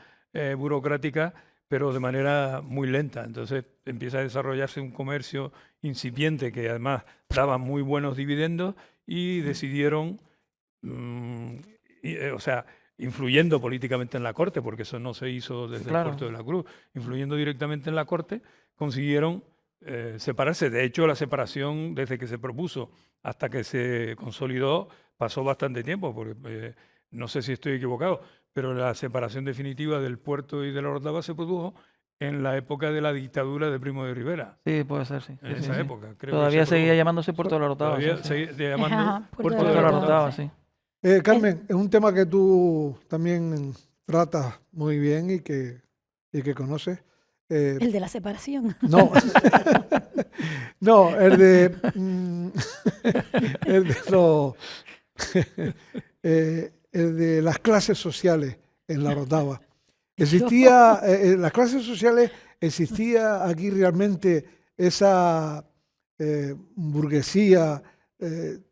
burocrática, pero de manera muy lenta. Entonces empieza a desarrollarse un comercio incipiente que además daba muy buenos dividendos y decidieron, o sea, influyendo políticamente en la Corte, porque eso no se hizo desde Claro. el Puerto de la Cruz, influyendo directamente en la Corte, consiguieron separarse. De hecho, la separación desde que se propuso hasta que se consolidó pasó bastante tiempo, porque no sé si estoy equivocado, pero la separación definitiva del puerto y de la Orotava se produjo en la época de la dictadura de Primo de Rivera. Sí, puede ser, sí. En Sí, sí, esa sí. época, creo que Todavía se seguía produjo. llamándose Puerto de la Orotava. Todavía Sí, sí. seguía llamando Ajá, Puerto Puerto de Puerto la de la Orotava. Orotava, sí. Carmen, es un tema que tú también tratas muy bien y que conoces. El de la separación. No, no, el de los, el de las clases sociales en la Orotava. Existía, en las clases sociales existía aquí realmente esa burguesía,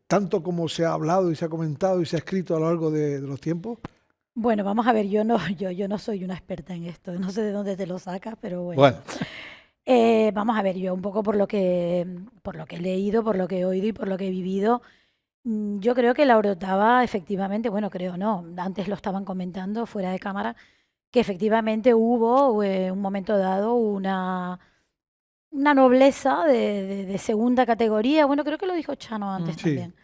tanto como se ha hablado y se ha comentado y se ha escrito a lo largo de los tiempos. Bueno, vamos a ver, yo no soy una experta en esto, no sé de dónde te lo sacas, pero bueno. Bueno, Vamos a ver, yo un poco por lo que he leído, por lo que he oído y por lo que he vivido, yo creo que la Orotava efectivamente, bueno, creo no, antes lo estaban comentando fuera de cámara, que efectivamente hubo un momento dado una nobleza de segunda categoría, bueno, creo que lo dijo Chano antes sí. también.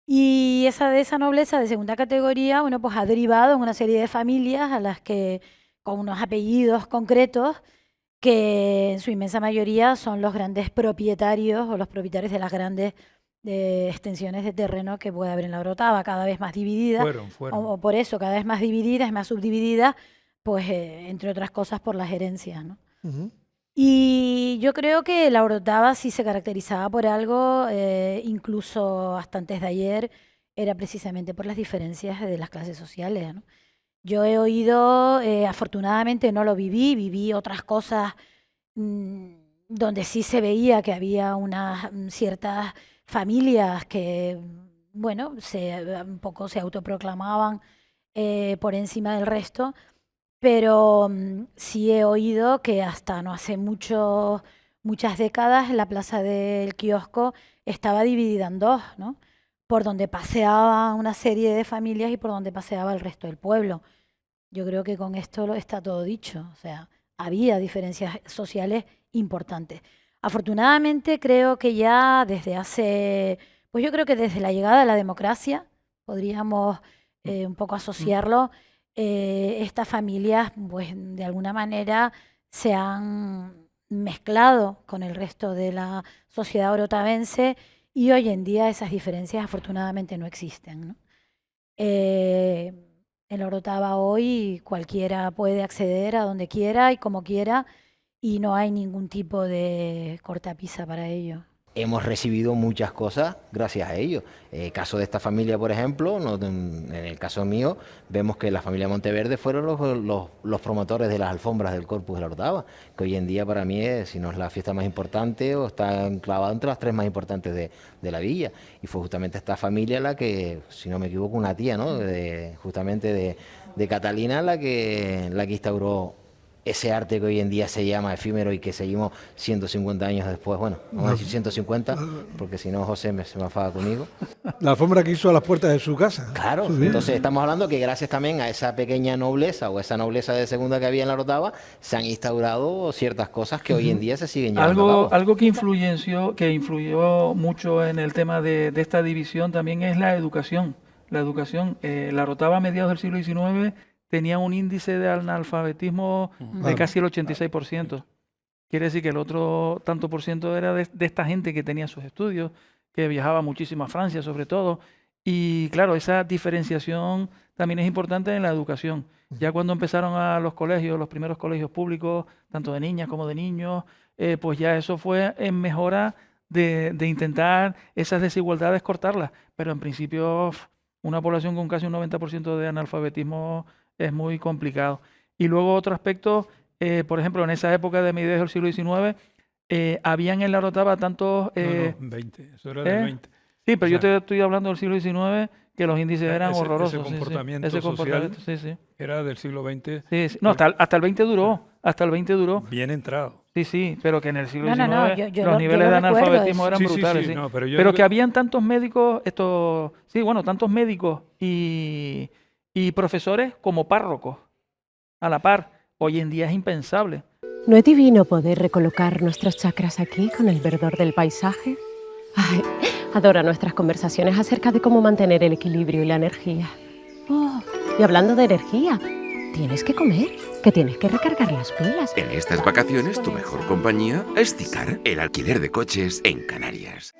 Y de esa nobleza de segunda categoría, bueno, pues ha derivado en una serie de familias a las que, con unos apellidos concretos, que en su inmensa mayoría son los grandes propietarios o los propietarios de las grandes extensiones de terreno que puede haber en la Orotava, cada vez más dividida, Fueron. o por eso, cada vez más divididas, más subdivididas, pues entre otras cosas por las herencias, ¿no? Ujú. Y yo creo que la Orotava sí se caracterizaba por algo, incluso hasta antes de ayer, era precisamente por las diferencias de las clases sociales, ¿no? Yo he oído, afortunadamente no lo viví otras cosas donde sí se veía que había unas ciertas familias que, bueno, un poco se autoproclamaban por encima del resto, pero sí he oído que hasta no hace muchas décadas la plaza del kiosco estaba dividida en dos, ¿no? Por donde paseaba una serie de familias y por donde paseaba el resto del pueblo. Yo creo que con esto está todo dicho. O sea, había diferencias sociales importantes. Afortunadamente creo que ya desde pues yo creo que desde la llegada de la democracia, podríamos un poco asociarlo, estas familias pues de alguna manera se han mezclado con el resto de la sociedad orotavense y hoy en día esas diferencias afortunadamente no existen, ¿no? En la Orotava hoy cualquiera puede acceder a donde quiera y como quiera y no hay ningún tipo de cortapisa para ello. Hemos recibido muchas cosas gracias a ellos. El caso de esta familia, por ejemplo, en el caso mío, vemos que la familia Monteverde fueron los promotores de las alfombras del Corpus de la Orotava, que hoy en día para mí es, si no es la fiesta más importante, o está enclavada entre las tres más importantes de la villa. Y fue justamente esta familia la que, si no me equivoco, una tía, ¿no? Justamente de Catalina, la que instauró ese arte que hoy en día se llama efímero y que seguimos 150 años después. Bueno, vamos a decir 150, porque si no José se me enfada conmigo. La alfombra que hizo a las puertas de su casa. Claro, Sí. entonces estamos hablando que gracias también a esa pequeña nobleza o esa nobleza de segunda que había en la Orotava, se han instaurado ciertas cosas que hoy en día se siguen llevando a cabo. Algo que influyó mucho en el tema de esta división también es la educación. La educación, la Orotava a mediados del siglo XIX tenía un índice de analfabetismo de casi el 86%. Quiere decir que el otro tanto por ciento era de esta gente que tenía sus estudios, que viajaba muchísimo a Francia sobre todo. Y claro, esa diferenciación también es importante en la educación. Ya cuando empezaron a los colegios, los primeros colegios públicos, tanto de niñas como de niños, pues ya eso fue en mejora de intentar esas desigualdades cortarlas. Pero en principio Una población con casi un 90% de analfabetismo es muy complicado. Y luego otro aspecto, por ejemplo, en esa época de mediados del siglo XIX, habían en la Orotava tantos... no, 20, eso era del 20. Sí, pero O yo sea, te estoy hablando del siglo XIX, que los índices eran ese horrorosos. sí, sí. comportamiento Ese social comportamiento, sí, sí. era del siglo XX, Sí, sí. No, hasta el 20 duró, hasta el 20 duró. bien entrado. Sí, sí, pero que en el siglo No, XIX no, yo los lo niveles de recuerdo analfabetismo eso. eran Sí, sí, brutales, sí, sí. no, pero yo Pero digo que habían tantos médicos, tantos médicos y profesores como párrocos a la par. Hoy en día es impensable. ¿No es divino poder recolocar nuestros chakras aquí con el verdor del paisaje? Ay, adoro nuestras conversaciones acerca de cómo mantener el equilibrio y la energía. Oh, y hablando de energía, tienes que comer, que tienes que recargar las pilas. En estas vacaciones, tu mejor compañía es Ticar, el alquiler de coches en Canarias.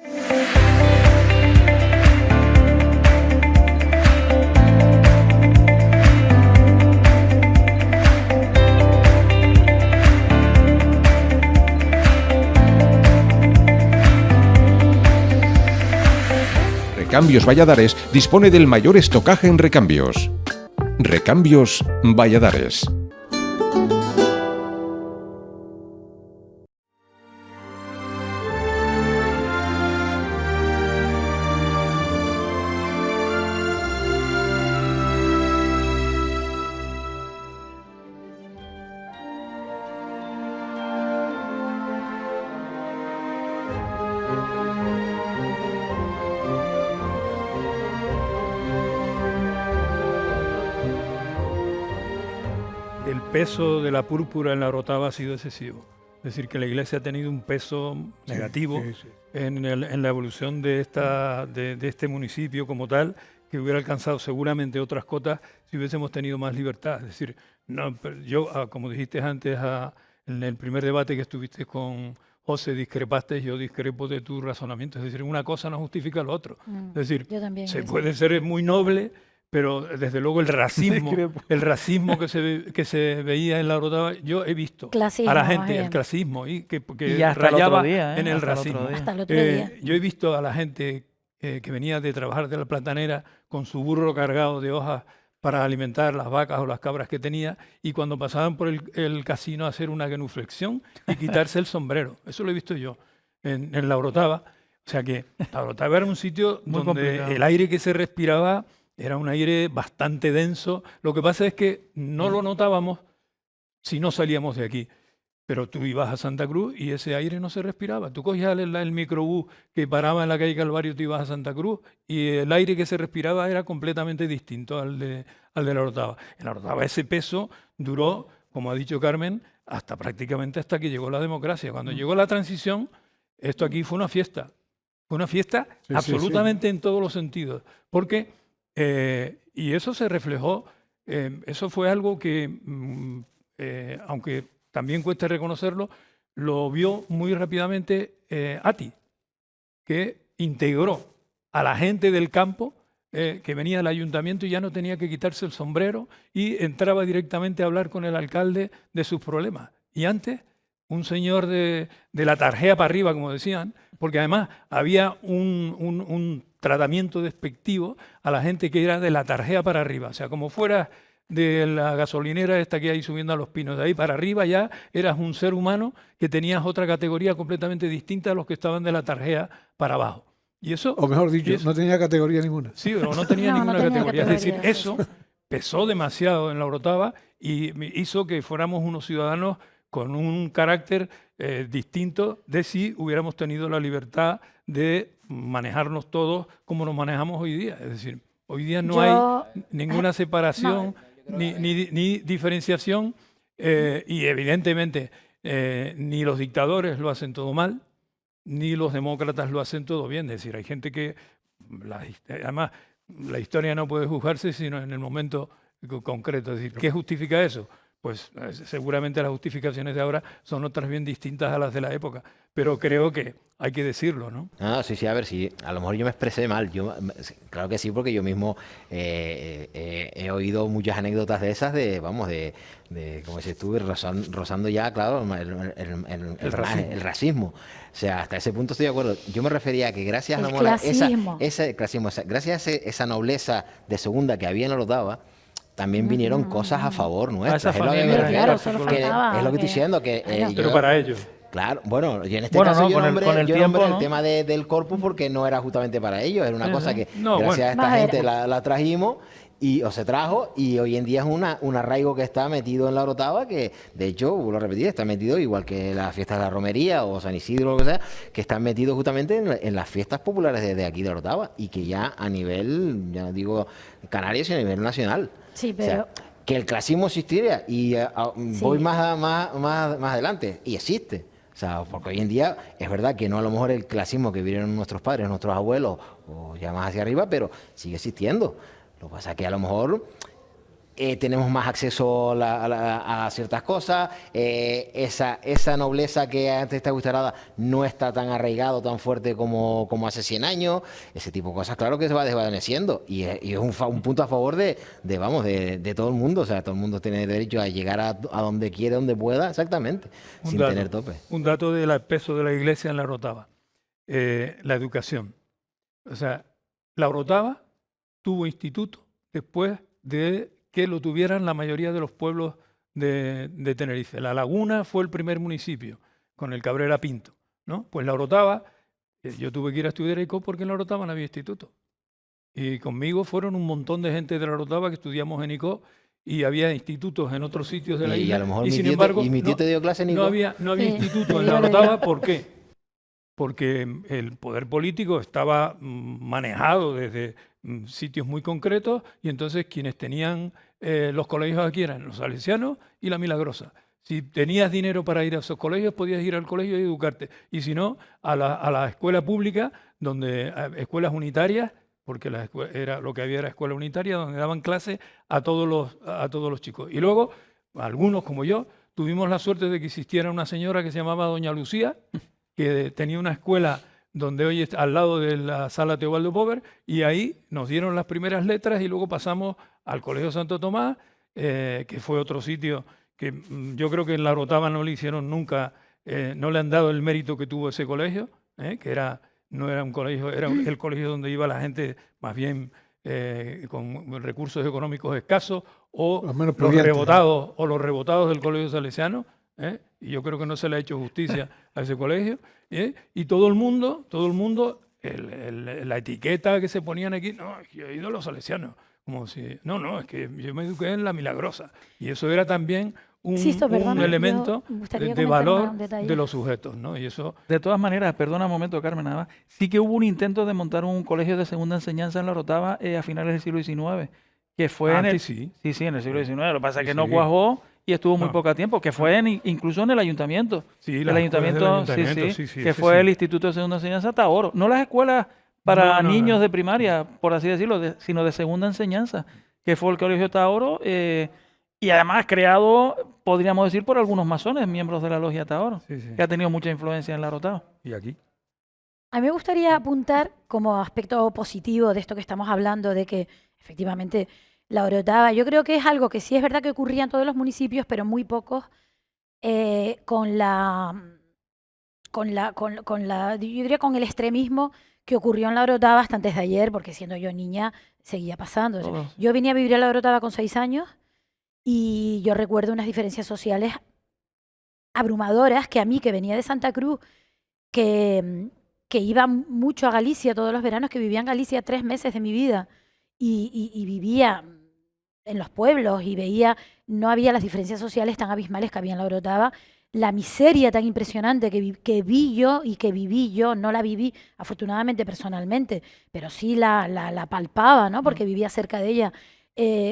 Recambios Valladares dispone del mayor estocaje en recambios. Recambios Valladares. el peso de la púrpura en la Orotava ha sido excesivo. Es decir, que la Iglesia ha tenido un peso negativo en la evolución de este municipio como tal, que hubiera alcanzado seguramente otras cotas si hubiésemos tenido más libertad. Es decir, no, yo, como dijiste antes en el primer debate que estuviste con José, discrepaste, yo discrepo de tu razonamiento. Es decir, una cosa no justifica lo otro. Es decir, se puede ser muy noble, pero desde luego el racismo que se veía en la Orotava, yo he visto Clasismo, a la gente, el clasismo, y que Y hasta el rayaba otro día, en el hasta el racismo. otro día. Hasta el otro día. Yo he visto a la gente que venía de trabajar de la platanera con su burro cargado de hojas para alimentar las vacas o las cabras que tenía, y cuando pasaban por el casino a hacer una genuflexión y quitarse el sombrero. Eso lo he visto yo en la Orotava. O sea que la Orotava era un sitio Muy donde complicado. el aire que se respiraba era un aire bastante denso. Lo que pasa es que no lo notábamos si no salíamos de aquí. Pero tú ibas a Santa Cruz y ese aire no se respiraba. Tú cogías el microbús que paraba en la calle Calvario, tú ibas a Santa Cruz y el aire que se respiraba era completamente distinto al de la Orotava. En la Orotava ese peso duró, como ha dicho Carmen, prácticamente hasta que llegó la democracia. Cuando llegó la transición, esto aquí fue una fiesta. Fue una fiesta absolutamente en todos los sentidos. Porque, y eso se reflejó, eso fue algo que, aunque también cuesta reconocerlo, lo vio muy rápidamente ATI, que integró a la gente del campo que venía al ayuntamiento y ya no tenía que quitarse el sombrero y entraba directamente a hablar con el alcalde de sus problemas. Y antes, un señor de la tarjea para arriba, como decían, porque además había un tratamiento despectivo a la gente que era de la tarjea para arriba. O sea, como fuera de la gasolinera esta que hay subiendo a Los Pinos, de ahí para arriba ya eras un ser humano que tenías otra categoría completamente distinta a los que estaban de la tarjea para abajo. Y eso, o mejor dicho, no tenía categoría ninguna. Sí, o no tenía ninguna categoría. Es decir, eso pesó demasiado en la Orotava y hizo que fuéramos unos ciudadanos con un carácter distinto de si hubiéramos tenido la libertad de manejarnos todos como nos manejamos hoy día. Es decir, hoy día no hay ninguna separación ni diferenciación y evidentemente ni los dictadores lo hacen todo mal, ni los demócratas lo hacen todo bien. Es decir, hay gente que, además, la historia no puede juzgarse sino en el momento concreto. Es decir, ¿qué justifica eso? pues seguramente las justificaciones de ahora son otras bien distintas a las de la época. Pero creo que hay que decirlo, ¿no? Ah, sí, sí, a ver, sí, a lo mejor yo me expresé mal, claro que sí, porque yo mismo he oído muchas anécdotas de esas, como dices tú, rozando ya, claro, el racismo. O sea, hasta ese punto estoy de acuerdo. Yo me refería a que gracias El a clasismo. gracias a esa nobleza de segunda que había en Orotava, también vinieron cosas a favor nuestras. esa Es lo que me familia, refiero, claro, solo que faltaba es lo que estoy que- diciendo, que Claro. Pero para ellos. claro, bueno, y en este Bueno, caso no, yo con el- nombré, con el yo tiempo, nombré ¿no? el tema del corpus porque no era justamente para ellos, era una cosa que No, gracias a esta Vamos a ver. gente la trajimos o se trajo, y hoy en día es un arraigo que está metido en la Orotava, que de hecho, vuelvo a repetir, está metido igual que las fiestas de la romería o San Isidro o lo que sea, que están metidos justamente en las fiestas populares de aquí de Orotava, y que ya a nivel, ya no digo Canarias, sino a nivel nacional. Sí, O sea, pero que el clasismo existiría, y voy Sí. más adelante, y existe. O sea, porque hoy en día es verdad que no a lo mejor el clasismo que vivieron nuestros padres, nuestros abuelos, o ya más hacia arriba, pero sigue existiendo. Lo que pasa es que a lo mejor tenemos más acceso a ciertas cosas, esa nobleza que antes estaba instalada no está tan arraigado, tan fuerte como hace 100 años, ese tipo de cosas, claro que se va desvaneciendo, y es un punto a favor de todo el mundo. O sea, todo el mundo tiene derecho a llegar a donde quiere, donde pueda, exactamente, sin tener tope. Un dato del peso de la Iglesia en la Orotava. La educación. O sea, la Orotava tuvo instituto después de que lo tuvieran la mayoría de los pueblos de Tenerife. La Laguna fue el primer municipio, con el Cabrera Pinto, ¿no? Pues la Orotava, yo tuve que ir a estudiar a ICO porque en la Orotava no había instituto. Y conmigo fueron un montón de gente de la Orotava que estudiamos en ICO, y había institutos en otros sitios de la Y isla. a lo mejor y mi sin tío embargo, y mi tío te dio clase en no ICO. había Sí, instituto en yo la le Orotava. digo. ¿Por qué? Porque el poder político estaba manejado desde sitios muy concretos, y entonces quienes tenían los colegios aquí eran los salesianos y la Milagrosa. Si tenías dinero para ir a esos colegios, podías ir al colegio y educarte. Y si no, a la escuela pública, escuelas unitarias, porque era lo que había era escuela unitaria, donde daban clases a todos los chicos. Y luego, algunos como yo, tuvimos la suerte de que existiera una señora que se llamaba Doña Lucía, que tenía una escuela donde hoy está al lado de la sala Teobaldo Pover, y ahí nos dieron las primeras letras, y luego pasamos al Colegio Santo Tomás, que fue otro sitio que yo creo que en la Orotava no le hicieron nunca, no le han dado el mérito que tuvo ese colegio, que no era un colegio, era el colegio donde iba la gente más bien con recursos económicos escasos, o Los menos los pudientes, rebotados del Colegio Salesiano. Y yo creo que no se le ha hecho justicia a ese colegio. Y todo el mundo, la etiqueta que se ponían aquí, no, es que yo he ido a los salesianos, como si, no, es que yo me eduqué en la Milagrosa. Y eso era también un perdona, elemento yo me gustaría de comentar valor un detalle. de los sujetos, ¿no? Y eso, De todas maneras, perdona un momento, Carmen, nada más. Sí que hubo un intento de montar un colegio de segunda enseñanza en la Orotava a finales del siglo XIX, que fue en el... sí. Sí, en el siglo XIX. Lo que pasa es Sí, que no sí. cuajó y estuvo muy No. poco tiempo, que fue incluso en el ayuntamiento. Sí, El las escuelas del ayuntamiento, ayuntamiento, sí, sí, que ese fue sí. el Instituto de Segunda Enseñanza Taoro. No las escuelas para No, niños no. de primaria, por así decirlo, sino de segunda enseñanza, que fue el Colegio Taoro, y además creado, podríamos decir, por algunos masones, miembros de la Logia Taoro, Sí, sí. que ha tenido mucha influencia en la Orotava. Y aquí. A mí me gustaría apuntar como aspecto positivo de esto que estamos hablando, de que efectivamente la Orotava, yo creo que es algo que sí es verdad que ocurría en todos los municipios, pero muy pocos, con yo diría con el extremismo que ocurrió en la Orotava hasta antes de ayer, porque siendo yo niña seguía pasando. O sea, Todos. yo vine a vivir a la Orotava con 6 años y yo recuerdo unas diferencias sociales abrumadoras que a mí, que venía de Santa Cruz, que iba mucho a Galicia todos los veranos, que vivía en Galicia 3 meses de mi vida y vivía en los pueblos y veía, no había las diferencias sociales tan abismales que había en la Orotava, la miseria tan impresionante que vi yo y que viví yo, no la viví afortunadamente personalmente, pero sí la palpaba, ¿no? Porque vivía cerca de ella.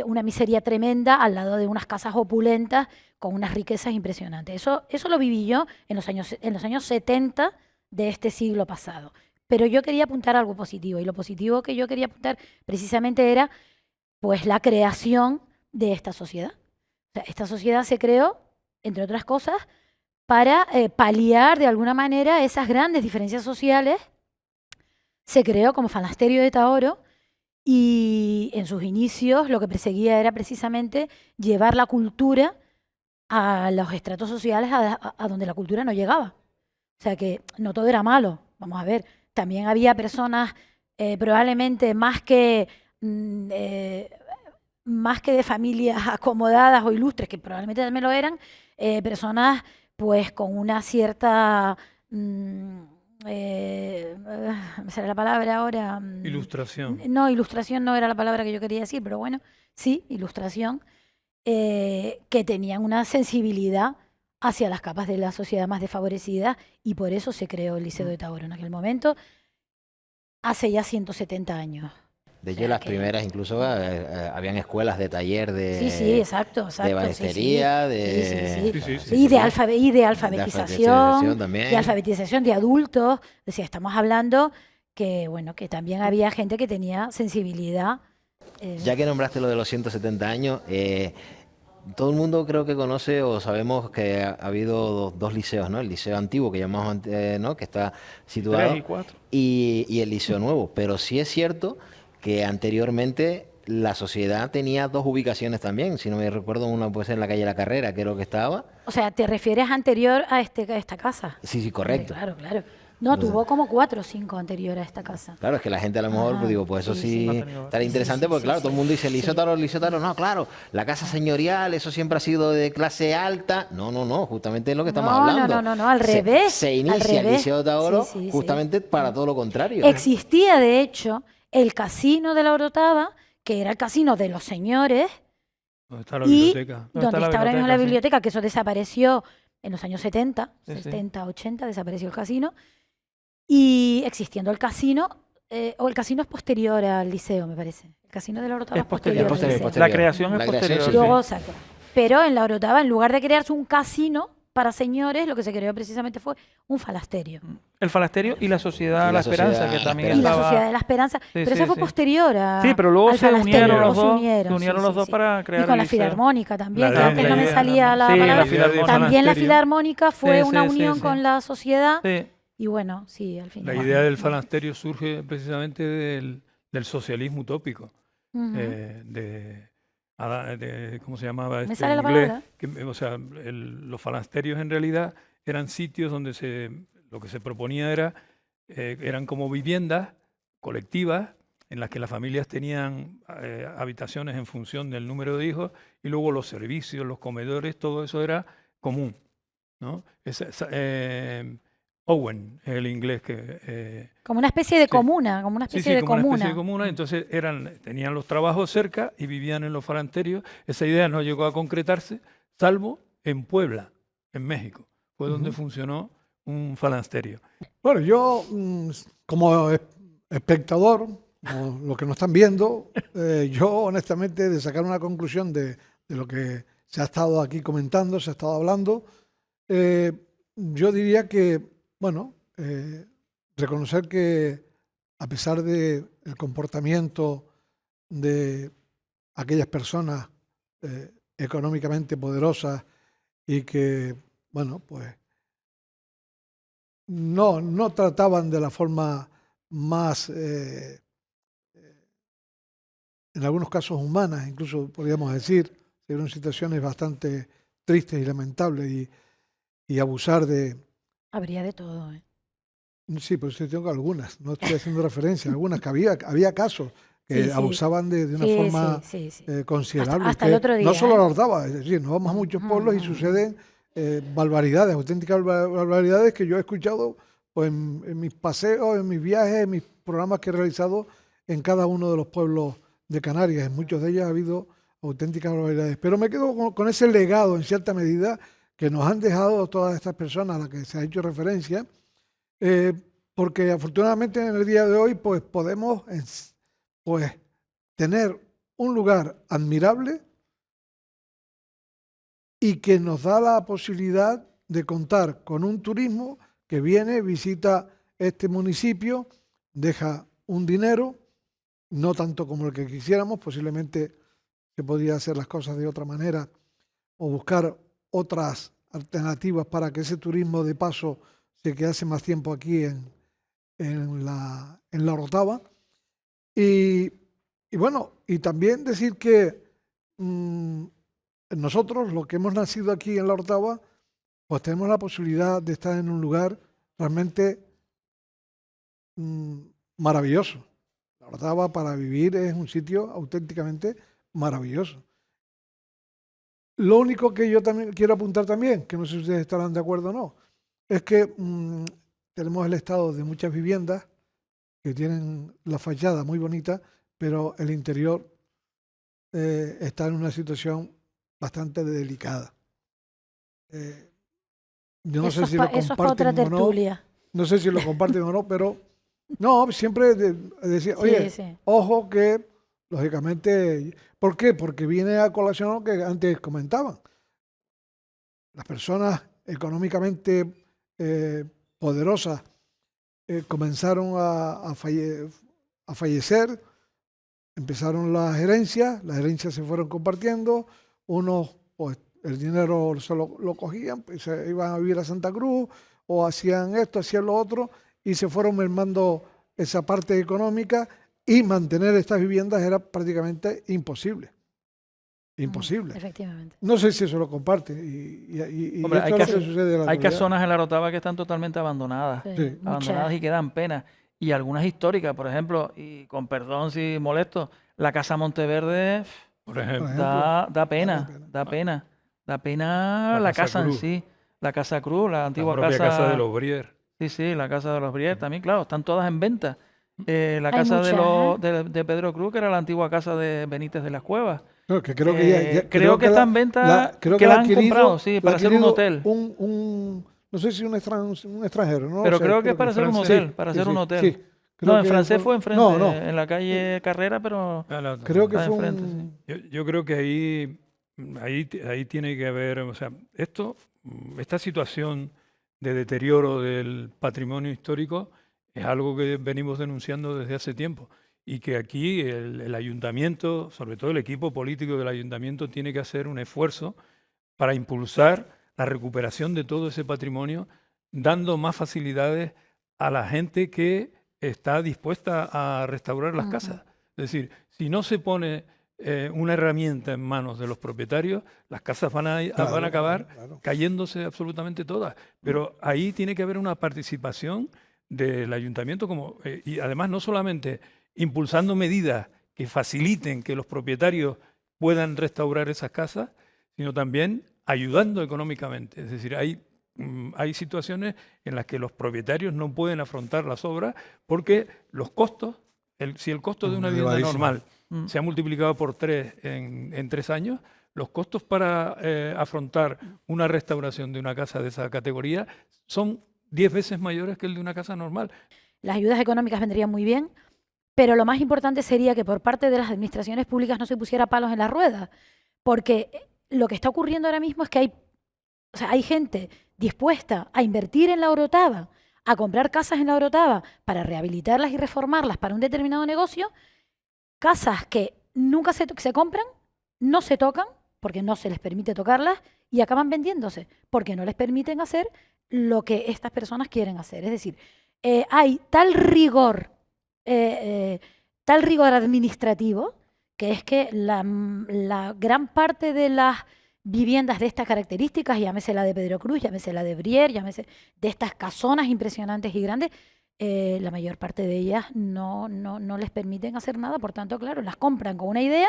Una miseria tremenda al lado de unas casas opulentas con unas riquezas impresionantes. Eso lo viví yo en los años 70 de este siglo pasado. Pero yo quería apuntar a algo positivo, y lo positivo que yo quería apuntar precisamente era pues la creación de esta sociedad. sea, esta sociedad se creó, entre otras cosas, para paliar de alguna manera esas grandes diferencias sociales. Se creó como Fanasterio de Tahoro y en sus inicios lo que perseguía era precisamente llevar la cultura a los estratos sociales a donde la cultura no llegaba. O sea que no todo era malo. Vamos a ver, también había personas probablemente más que de familias acomodadas o ilustres, que probablemente también lo eran, personas pues con una cierta, me sale la palabra ahora. Ilustración. No, ilustración no era la palabra que yo quería decir, pero bueno, sí, ilustración, que tenían una sensibilidad hacia las capas de la sociedad más desfavorecidas y por eso se creó el Liceo de Tahoro en aquel momento, hace ya 170 años. De hecho, las primeras incluso habían escuelas de taller de, Sí, exacto, de ballestería, y de alfabetización, también. de alfabetización de adultos. Es decir, estamos hablando que, bueno, que también había gente que tenía sensibilidad. Ya que nombraste lo de los 170 años, todo el mundo creo que conoce o sabemos que ha habido dos liceos, ¿no? El liceo antiguo, que llamamos, ¿no? Que está situado, 3 y 4. y el liceo nuevo. Pero sí es cierto que anteriormente la sociedad tenía dos ubicaciones también. Si no me recuerdo, una puede ser en la calle La Carrera, creo que estaba. O sea, ¿te refieres anterior a esta casa? Sí, correcto. Claro. No, tuvo como 4 o 5 anterior a esta casa. Claro, es que la gente a lo mejor, pues digo, pues eso sí estaría interesante, porque claro, todo el mundo dice Liceo Tahoro, no, claro, la casa señorial, eso siempre ha sido de clase alta. No, justamente es lo que estamos hablando. No, al revés. Se inicia el Liceo Tahoro justamente para todo lo contrario. Existía, de hecho, el casino de la Orotava, que era el casino de los señores. ¿Dónde está la biblioteca? Donde está ahora mismo la biblioteca, que eso desapareció en los años 70, Sí, 70, 80, desapareció el casino. Y existiendo el casino, o el casino es posterior al liceo, me parece. El casino de la Orotava es posterior al liceo. La creación es posterior. Luego, exacto. Pero en la Orotava, en lugar de crearse un casino para señores, lo que se creó precisamente fue un falasterio. El falasterio y la Sociedad de la Esperanza, que también Y la estaba... Sociedad de la Esperanza. Pero esa fue posterior a. Sí, pero luego al se falasterio, unieron luego los dos. se unieron, los dos para crear Y con el la liceo. Filarmónica también, La que antes no me idea, salía la sí, palabra. la Filarmónica. También la Falasterio. Filarmónica fue Sí, una sí, unión sí. con la sociedad. Sí. Y bueno, sí, al final. La idea del falasterio surge precisamente del socialismo utópico, ¿cómo se llamaba Me este sale en la inglés? palabra. O sea, los falasterios en realidad eran sitios donde lo que se proponía eran como viviendas colectivas en las que las familias tenían habitaciones en función del número de hijos y luego los servicios, los comedores, todo eso era común, ¿no? Owen es el inglés que... Como una especie de comuna, como una especie de como una comuna. especie de comuna. Entonces tenían los trabajos cerca y vivían en los falasterios. Esa idea no llegó a concretarse, salvo en Puebla, en México. Fue donde funcionó un falasterio. Bueno, yo como espectador, como lo que nos están viendo, yo honestamente de sacar una conclusión de lo que se ha estado aquí comentando, se ha estado hablando, yo diría que, bueno, reconocer que a pesar del comportamiento de aquellas personas económicamente poderosas y que, bueno, pues no trataban de la forma más, en algunos casos humanas, incluso podríamos decir, se vieron situaciones bastante tristes y lamentables y abusar de... Habría de todo, ¿eh? Sí, pues yo tengo algunas, no estoy haciendo referencia, algunas que había casos que abusaban de una forma considerable. Hasta el otro día. No solo la Orotava, es decir, nos vamos a muchos pueblos y suceden barbaridades, auténticas barbaridades que yo he escuchado pues, en mis paseos, en mis viajes, en mis programas que he realizado en cada uno de los pueblos de Canarias. En muchos de ellos ha habido auténticas barbaridades. Pero me quedo con ese legado, en cierta medida, que nos han dejado todas estas personas a las que se ha hecho referencia, porque afortunadamente en el día de hoy pues, podemos pues, tener un lugar admirable y que nos da la posibilidad de contar con un turismo que viene, visita este municipio, deja un dinero, no tanto como el que quisiéramos, posiblemente se podría hacer las cosas de otra manera o buscar otras alternativas para que ese turismo de paso se quedase más tiempo aquí en la Orotava. Y bueno, y también decir que nosotros, los que hemos nacido aquí en la Orotava, pues tenemos la posibilidad de estar en un lugar realmente maravilloso. La Orotava para vivir es un sitio auténticamente maravilloso. Lo único que yo también quiero apuntar también, que no sé si ustedes estarán de acuerdo o no, es que tenemos el estado de muchas viviendas que tienen la fachada muy bonita, pero el interior está en una situación bastante delicada. Yo no sé si lo comparten o no. No sé si lo comparten o no, pero no, siempre decir, oye, sí. Ojo que, lógicamente, ¿por qué? Porque viene a colación lo que antes comentaban. Las personas económicamente poderosas comenzaron a fallecer, empezaron las herencias se fueron compartiendo, unos pues el dinero se lo cogían, pues, se iban a vivir a Santa Cruz, o hacían esto, hacían lo otro, y se fueron mermando esa parte económica, y mantener estas viviendas era prácticamente imposible. Imposible. Efectivamente. No sé si eso lo comparte. Hombre, hay casonas en la Orotava que están totalmente abandonadas. Sí. Abandonadas y que dan pena. Y algunas históricas, por ejemplo, y con perdón si molesto, la Casa Monteverde, por ejemplo, da pena la casa en sí. La Casa Cruz, la antigua casa de los Brier. Sí, la Casa de los Brier también, claro, están todas en venta. La casa de Pedro Cruz, que era la antigua casa de Benítez de las Cuevas. No, que creo que creo que está en venta, que la han comprado, sí, para hacer un hotel. No sé si un extranjero, ¿no? Pero creo que es para hacer un hotel, un hotel. Sí, no, en francés fue enfrente, en la calle Carrera, pero creo que fue enfrente. Yo creo que ahí tiene que haber, o sea, esta situación de deterioro del patrimonio histórico es algo que venimos denunciando desde hace tiempo. Y que aquí el ayuntamiento, sobre todo el equipo político del ayuntamiento, tiene que hacer un esfuerzo para impulsar la recuperación de todo ese patrimonio, dando más facilidades a la gente que está dispuesta a restaurar las casas. Es decir, si no se pone una herramienta en manos de los propietarios, las casas van a acabar cayéndose absolutamente todas. Pero ahí tiene que haber una participación del ayuntamiento, y además no solamente impulsando medidas que faciliten que los propietarios puedan restaurar esas casas, sino también ayudando económicamente. Es decir, hay situaciones en las que los propietarios no pueden afrontar las obras porque los costos, si el costo de una vivienda normal se ha multiplicado por 3 en 3 años, los costos para afrontar una restauración de una casa de esa categoría son 10 veces mayores que el de una casa normal. Las ayudas económicas vendrían muy bien, pero lo más importante sería que por parte de las administraciones públicas no se pusiera palos en la rueda, porque lo que está ocurriendo ahora mismo es que hay gente dispuesta a invertir en la Orotava, a comprar casas en la Orotava para rehabilitarlas y reformarlas para un determinado negocio, casas que nunca se compran, no se tocan, porque no se les permite tocarlas, y acaban vendiéndose, porque no les permiten hacer lo que estas personas quieren hacer. Es decir, hay tal rigor administrativo, que es que la gran parte de las viviendas de estas características, llámese la de Pedro Cruz, llámese la de Brier, llámese de estas casonas impresionantes y grandes, la mayor parte de ellas no les permiten hacer nada. Por tanto, claro, las compran con una idea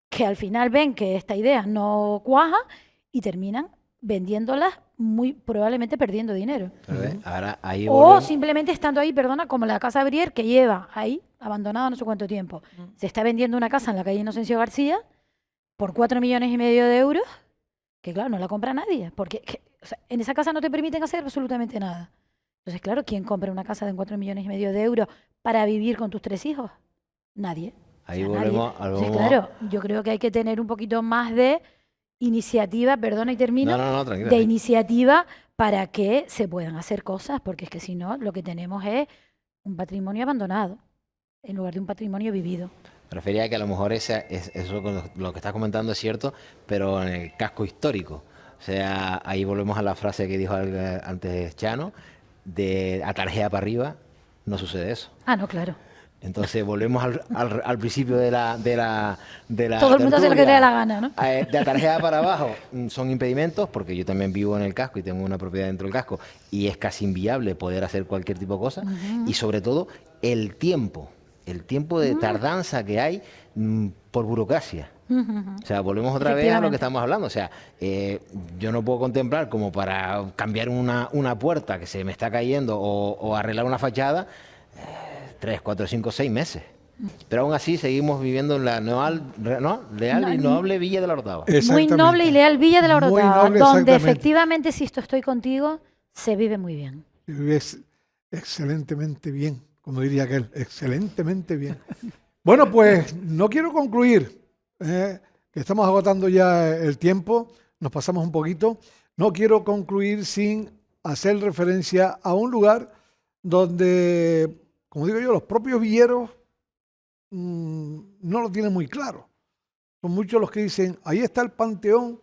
que al final ven que esta idea no cuaja y terminan vendiéndolas, muy probablemente perdiendo dinero. Ahora, ahí o simplemente estando ahí, perdona, como la casa Brier, que lleva ahí abandonada no sé cuánto tiempo. Se está vendiendo una casa en la calle Inocencio García por 4,5 millones de euros, que claro, no la compra nadie, porque en esa casa no te permiten hacer absolutamente nada. Entonces, claro, ¿quién compra una casa de 4,5 millones de euros para vivir con tus 3 hijos? Nadie. Ahí volvemos a Entonces, claro, yo creo que hay que tener un poquito más de iniciativa, perdona y termino, de iniciativa para que se puedan hacer cosas, porque es que si no, lo que tenemos es un patrimonio abandonado en lugar de un patrimonio vivido. Me refería a que a lo mejor eso con lo que estás comentando es cierto, pero en el casco histórico. O sea, ahí volvemos a la frase que dijo antes Chano, de atarjea para arriba, no sucede eso. Ah, no, claro. Entonces volvemos al principio de la Todo el mundo hace lo que le da tertulia. la gana, ¿no? De atarjea para abajo son impedimentos, porque yo también vivo en el casco y tengo una propiedad dentro del casco, y es casi inviable poder hacer cualquier tipo de cosa. Y sobre todo el tiempo de tardanza que hay por burocracia. O sea, volvemos otra vez a lo que estamos hablando. O sea, yo no puedo contemplar como para cambiar una puerta que se me está cayendo o arreglar una fachada 3, 4, 5, 6 meses. Pero aún así seguimos viviendo en la leal y noble Villa de la Orotava. Muy noble y leal Villa de la Muy Orotava, noble, donde exactamente. efectivamente, si estoy contigo, se vive muy bien. Vives excelentemente bien, como diría aquel, excelentemente bien. Bueno, pues no quiero concluir, que estamos agotando ya el tiempo, nos pasamos un poquito. No quiero concluir sin hacer referencia a un lugar donde, como digo yo, los propios villeros no lo tienen muy claro. Son muchos los que dicen, ahí está el panteón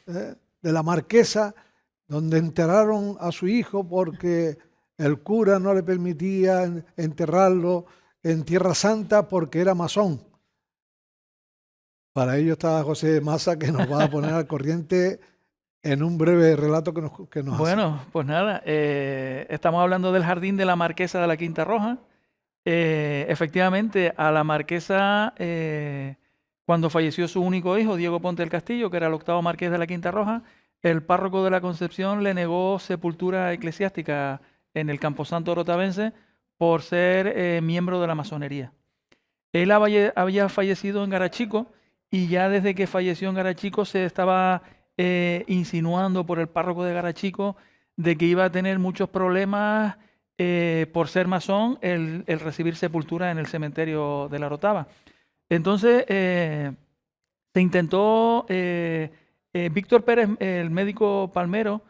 de la Marquesa, donde enterraron a su hijo porque el cura no le permitía enterrarlo en Tierra Santa porque era masón. Para ello está José Maza, que nos va a poner al corriente en un breve relato que nos hace. Bueno, pues nada, estamos hablando del jardín de la Marquesa de la Quinta Roja. Efectivamente, a la Marquesa, cuando falleció su único hijo, Diego Ponte del Castillo, que era el 8º marqués de la Quinta Roja, el párroco de la Concepción le negó sepultura eclesiástica en el Camposanto orotavense por ser miembro de la masonería. Él había fallecido en Garachico y ya desde que falleció en Garachico se estaba insinuando por el párroco de Garachico de que iba a tener muchos problemas por ser masón el recibir sepultura en el cementerio de la Orotava. Entonces se intentó, Víctor Pérez, el médico palmero,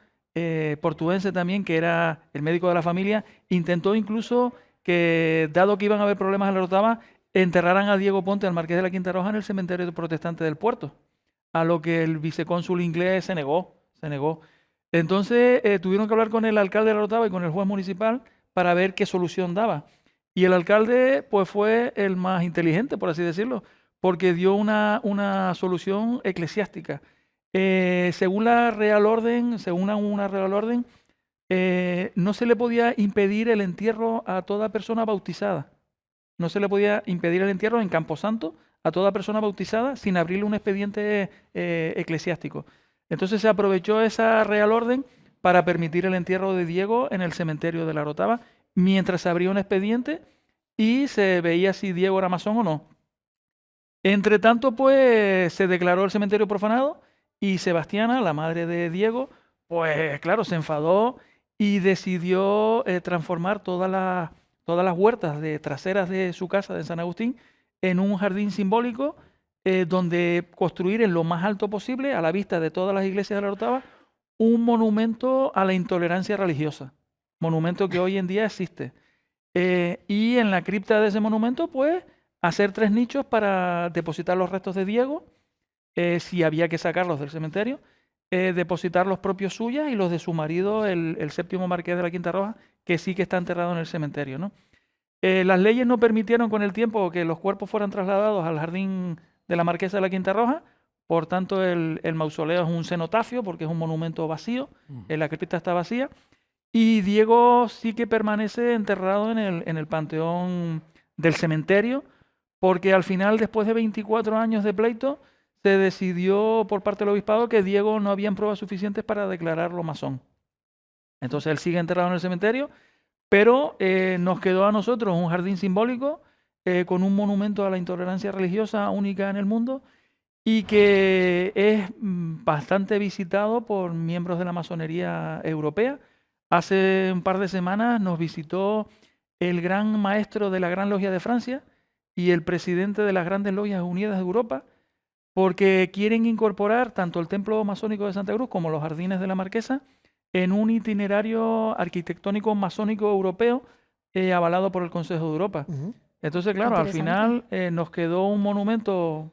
portuense también, que era el médico de la familia, intentó incluso que, dado que iban a haber problemas en la Orotava, enterraran a Diego Ponte, al marqués de la Quinta Roja, en el cementerio protestante del puerto, a lo que el vicecónsul inglés se negó. Entonces tuvieron que hablar con el alcalde de la Orotava y con el juez municipal para ver qué solución daba. Y el alcalde pues fue el más inteligente, por así decirlo, porque dio una solución eclesiástica. Según una Real Orden, no se le podía impedir el entierro a toda persona bautizada. No se le podía impedir el entierro en Camposanto a toda persona bautizada sin abrirle un expediente eclesiástico. Entonces se aprovechó esa Real Orden para permitir el entierro de Diego en el cementerio de la Orotava, mientras se abría un expediente y se veía si Diego era masón o no. Entre tanto, pues se declaró el cementerio profanado y Sebastiana, la madre de Diego, pues claro, se enfadó y decidió transformar todas las huertas traseras de su casa de San Agustín en un jardín simbólico donde construir en lo más alto posible, a la vista de todas las iglesias de la Orotava, un monumento a la intolerancia religiosa, monumento que hoy en día existe. Y en la cripta de ese monumento, pues, hacer 3 nichos para depositar los restos de Diego, si había que sacarlos del cementerio, depositar los propios suyas y los de su marido, el 7º marqués de la Quinta Roja, que sí que está enterrado en el cementerio, ¿no? Las leyes no permitieron con el tiempo que los cuerpos fueran trasladados al jardín de la Marquesa de la Quinta Roja, por tanto el mausoleo es un cenotafio porque es un monumento vacío, la cripta está vacía, y Diego sí que permanece enterrado en el panteón del cementerio, porque al final, después de 24 años de pleito, se decidió por parte del obispado que Diego no habían pruebas suficientes para declararlo masón. Entonces él sigue enterrado en el cementerio, pero nos quedó a nosotros un jardín simbólico con un monumento a la intolerancia religiosa única en el mundo y que es bastante visitado por miembros de la masonería europea. Hace un par de semanas nos visitó el gran maestro de la Gran Logia de Francia y el presidente de las Grandes Logias Unidas de Europa, porque quieren incorporar tanto el templo masónico de Santa Cruz como los jardines de la Marquesa en un itinerario arquitectónico masónico europeo avalado por el Consejo de Europa. Entonces, claro, al final Interesante. nos quedó un monumento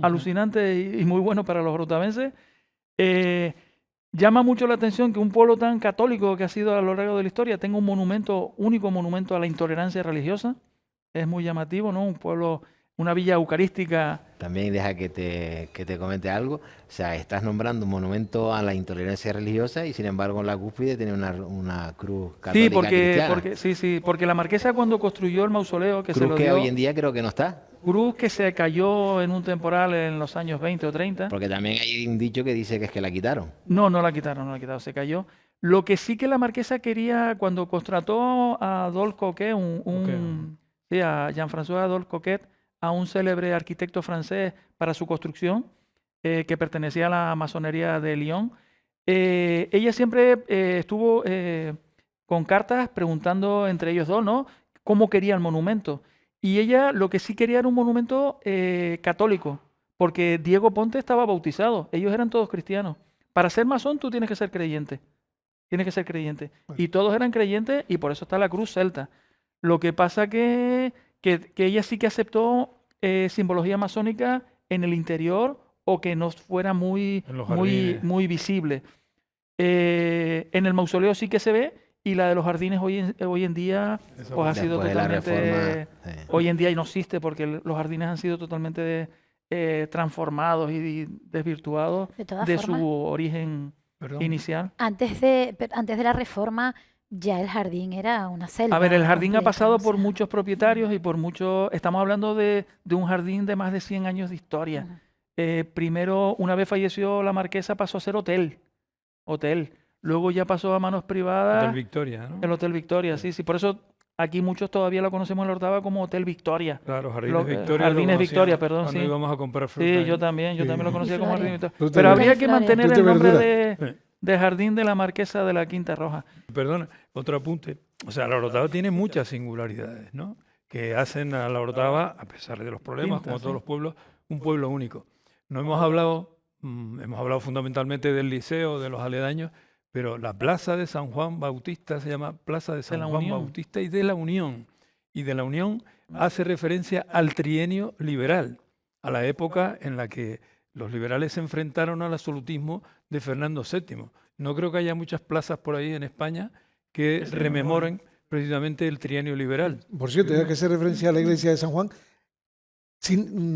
alucinante y muy bueno para los rotavenses. Llama mucho la atención que un pueblo tan católico que ha sido a lo largo de la historia tenga un monumento, único monumento a la intolerancia religiosa. Es muy llamativo, ¿no? Un pueblo, una villa eucarística. También deja que te comente algo. O sea, estás nombrando un monumento a la intolerancia religiosa y sin embargo en la cúspide tiene una cruz Sí, católica cristiana. porque la marquesa cuando construyó el mausoleo que se Cruz lo que dio, hoy en día creo que no está. cruz que se cayó en un temporal en los años 20 o 30. Porque también hay un dicho que dice que es que la quitaron. No, no la quitaron, se cayó. Lo que sí que la marquesa quería, cuando contrató a Adolphe Coquet, sí, a Jean-François Adolphe Coquet, a un célebre arquitecto francés para su construcción, que pertenecía a la masonería de Lyon, ella siempre estuvo con cartas preguntando entre ellos dos, ¿no? Cómo quería el monumento. Y ella lo que sí quería era un monumento católico, porque Diego Ponte estaba bautizado, ellos eran todos cristianos. Para ser masón tú tienes que ser creyente. Tienes que ser creyente. Y todos eran creyentes y por eso está la cruz celta. Lo que pasa que ella sí que aceptó simbología masónica en el interior o que no fuera muy, En los muy, jardines. muy visible. En el mausoleo sí que se ve y la de los jardines hoy en día Esa pues ha parte. sido Después de la totalmente... reforma. Sí. Hoy en día no existe porque los jardines han sido totalmente transformados y desvirtuados De todas de formas, su origen Perdón. inicial. antes de la reforma, ya el jardín era una selva. A ver, el jardín ha completa, pasado o por sea, muchos propietarios y por muchos... Estamos hablando de un jardín de más de 100 años de historia. ujú. Primero, una vez falleció la marquesa, pasó a ser hotel. Luego ya pasó a manos privadas. Hotel Victoria, ¿no? El Hotel Victoria, sí, sí. Por eso aquí muchos todavía lo conocemos en la Orotava como Hotel Victoria. Claro, Jardines Victoria. lo Jardines conocíamos Victoria, perdón, cuando sí. íbamos a comprar fruta. Sí, ahí. yo también Sí. lo conocía Y como Jardín flores. Victoria. Fruta y Pero habría verduras. que Flores. mantener Fruta y el nombre verdura. Sí. de Jardín de la Marquesa de la Quinta Roja. Perdona, otro apunte. O sea, la Orotava tiene muchas singularidades, ¿no? Que hacen a la Orotava, a pesar de los problemas, Distintas, como todos sí. los pueblos, un pueblo único. No hemos hablado, hemos hablado fundamentalmente del liceo, de los aledaños, pero la plaza de San Juan Bautista se llama Plaza de San la Juan Unión. Bautista y de la Unión. Y de la Unión hace referencia al trienio liberal, a la época en la que los liberales se enfrentaron al absolutismo de Fernando VII. No creo que haya muchas plazas por ahí en España que se rememoren precisamente el trienio liberal. Por cierto, ya que hace referencia a la iglesia de San Juan,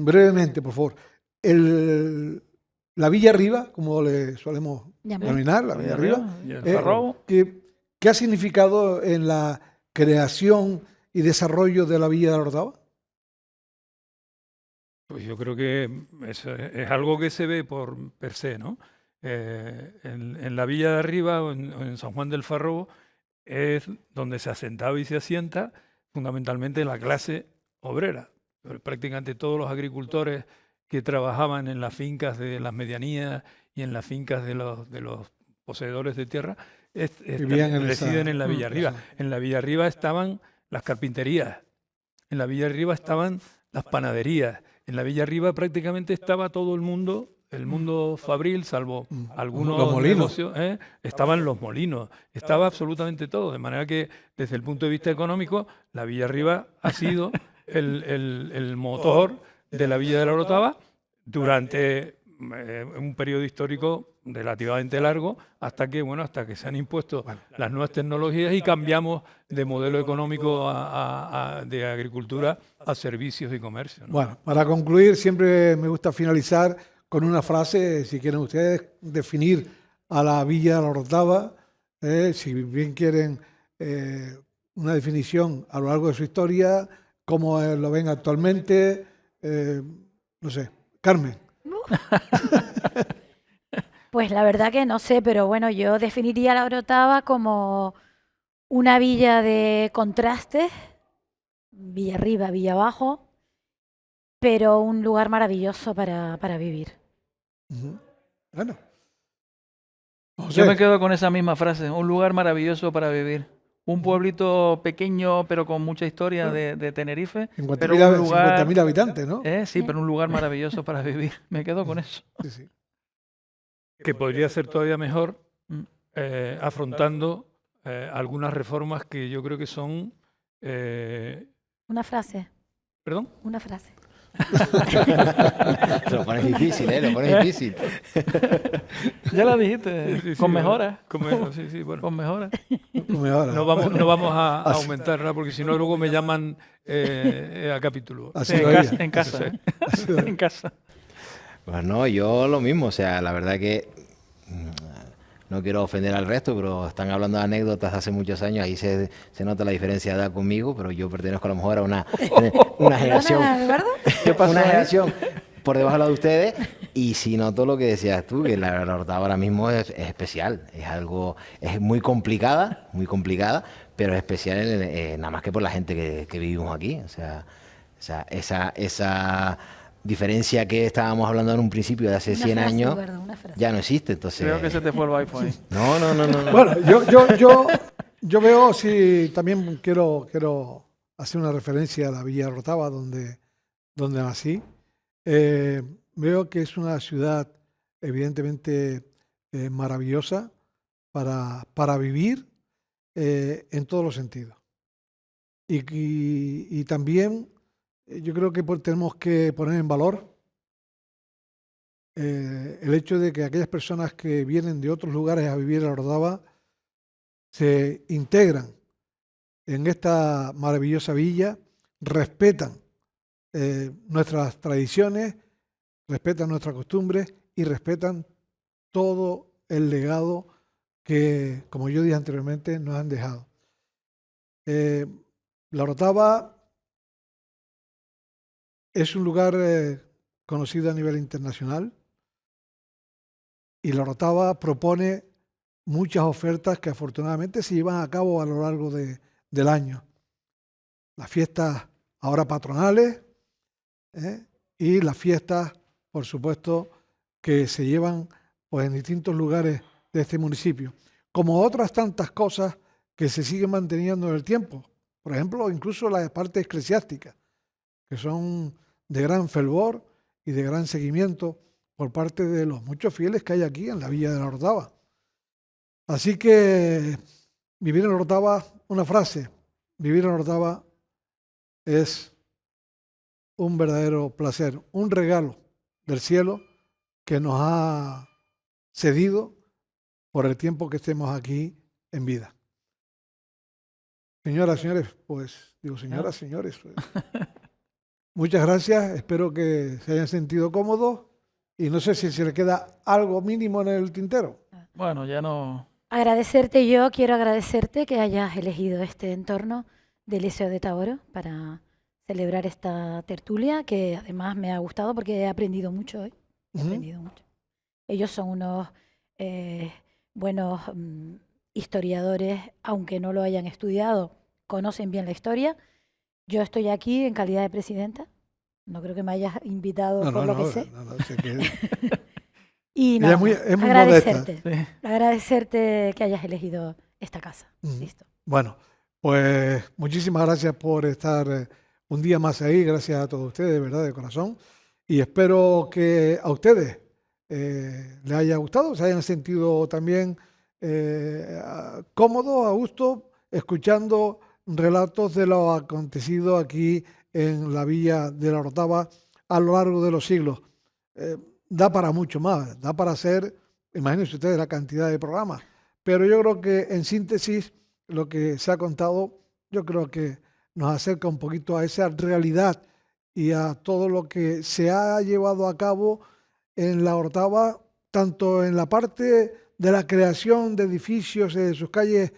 brevemente, por favor, la Villa Arriba, como le solemos Llamar. denominar, la Villa Arriba, Y el Eh, Farrobo. ¿qué ha significado en la creación y desarrollo de la Villa de la Orotava? Pues yo creo que es algo que se ve por per se, ¿no? En la Villa de Arriba o en San Juan del Farrobo es donde se asentaba y se asienta fundamentalmente la clase obrera. Prácticamente todos los agricultores que trabajaban en las fincas de las medianías y en las fincas de los poseedores de tierra Vivían en residen esa- en la Villa Arriba. En la Villa Arriba estaban las carpinterías, en la Villa Arriba estaban las panaderías, en la Villa Arriba prácticamente estaba todo el mundo fabril, salvo algunos Los molinos. negocios, estaban los molinos, estaba absolutamente todo. De manera que desde el punto de vista económico, la Villa Arriba ha sido el motor de la Villa de la Orotava durante un periodo histórico relativamente largo, hasta que se han impuesto las nuevas tecnologías y cambiamos de modelo económico de agricultura a servicios y comercio, ¿no? Bueno, para concluir, siempre me gusta finalizar con una frase, si quieren ustedes definir a la Villa de la Orotava, si bien quieren una definición a lo largo de su historia, cómo lo ven actualmente, no sé, Carmen. Pues la verdad que no sé, pero bueno, yo definiría la Orotava como una villa de contrastes, villa arriba, villa abajo, pero un lugar maravilloso para vivir. Ujú. Bueno. Yo me José, quedo con esa misma frase, un lugar maravilloso para vivir. Un pueblito pequeño pero con mucha historia de Tenerife, pero 50.000 un lugar, 50.000 habitantes, ¿no? sí, pero un lugar maravilloso para vivir. Me quedo con eso. Sí, sí. Que podría ser todavía mejor Mm. afrontando algunas reformas que yo creo que son Una frase, ¿Perdón? una frase. Lo pones difícil, ¿eh? Lo pones difícil. Ya la dijiste, Sí, sí, con sí, mejora. sí, bueno. Con mejora. Ahora. No vamos a aumentar nada, porque si no luego me llaman a capítulo. Así Sí, lo en oía. casa, en casa. Así lo oía. En casa. Pues no, yo lo mismo, o sea, la verdad que no quiero ofender al resto, pero están hablando de anécdotas hace muchos años, ahí se nota la diferencia de edad conmigo, pero yo pertenezco a lo mejor a una generación, una generación por debajo de la de ustedes, y si noto lo que decías tú, que la Orotava ahora mismo es especial, es muy complicada, pero es especial nada más que por la gente que vivimos aquí, o sea, esa diferencia que estábamos hablando en un principio de hace Una 100 frase, años, Eduardo, una frase. ya no existe, entonces... Creo que se te fue el iPhone ahí. No. Bueno, yo veo, sí, también quiero hacer una referencia a la Villa Orotava, donde nací. Veo que es una ciudad evidentemente maravillosa para vivir en todos los sentidos. Y también yo creo que tenemos que poner en valor el hecho de que aquellas personas que vienen de otros lugares a vivir a Orotava se integran en esta maravillosa villa, respetan nuestras tradiciones, respetan nuestras costumbres y respetan todo el legado que, como yo dije anteriormente, nos han dejado. La Orotava es un lugar conocido a nivel internacional y la Orotava propone muchas ofertas que afortunadamente se llevan a cabo a lo largo del año. Las fiestas ahora patronales y las fiestas, por supuesto, que se llevan pues, en distintos lugares de este municipio, como otras tantas cosas que se siguen manteniendo en el tiempo. Por ejemplo, incluso la parte eclesiástica, que son de gran fervor y de gran seguimiento por parte de los muchos fieles que hay aquí en la Villa de la Orotava. Así que vivir en la Orotava, una frase, vivir en la Orotava es un verdadero placer, un regalo del cielo que nos ha cedido por el tiempo que estemos aquí en vida. Señoras, señores, señores, pues, muchas gracias, espero que se hayan sentido cómodos y no sé si se les queda algo mínimo en el tintero. Bueno, ya no. Quiero agradecerte que hayas elegido este entorno del Liceo de Taoro para celebrar esta tertulia, que además me ha gustado porque he aprendido mucho hoy. He aprendido mucho. Ellos son unos buenos historiadores, aunque no lo hayan estudiado, conocen bien la historia. Yo estoy aquí en calidad de presidenta. No creo que me hayas invitado por lo que sé. Sé que... Y Ella nada, es muy modesta. agradecerte que hayas elegido esta casa. Listo. Bueno, pues muchísimas gracias por estar un día más ahí. Gracias a todos ustedes, de verdad, de corazón. Y espero que a ustedes les haya gustado, se hayan sentido también cómodos, a gusto, escuchando relatos de lo acontecido aquí en la Villa de la Orotava a lo largo de los siglos. Da para mucho más, da para hacer, imagínense ustedes la cantidad de programas, pero yo creo que en síntesis lo que se ha contado, yo creo que nos acerca un poquito a esa realidad y a todo lo que se ha llevado a cabo en la Orotava, tanto en la parte de la creación de edificios, de sus calles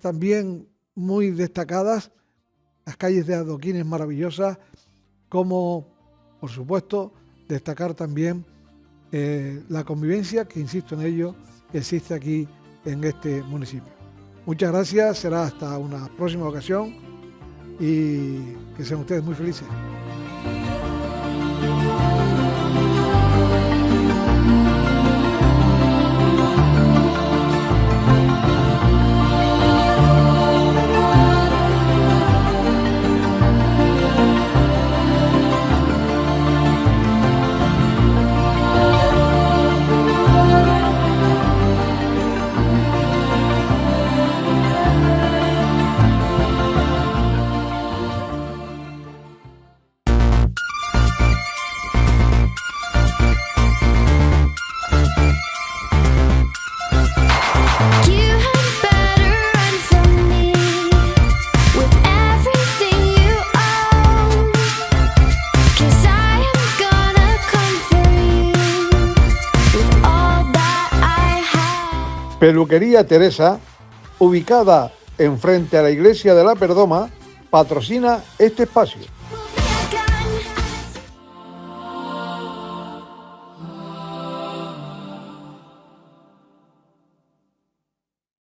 también muy destacadas, las calles de adoquines maravillosas, como por supuesto destacar también la convivencia, que insisto en ello, que existe aquí en este municipio. Muchas gracias, será hasta una próxima ocasión y que sean ustedes muy felices. Peluquería Teresa, ubicada enfrente a la iglesia de la Perdoma, patrocina este espacio.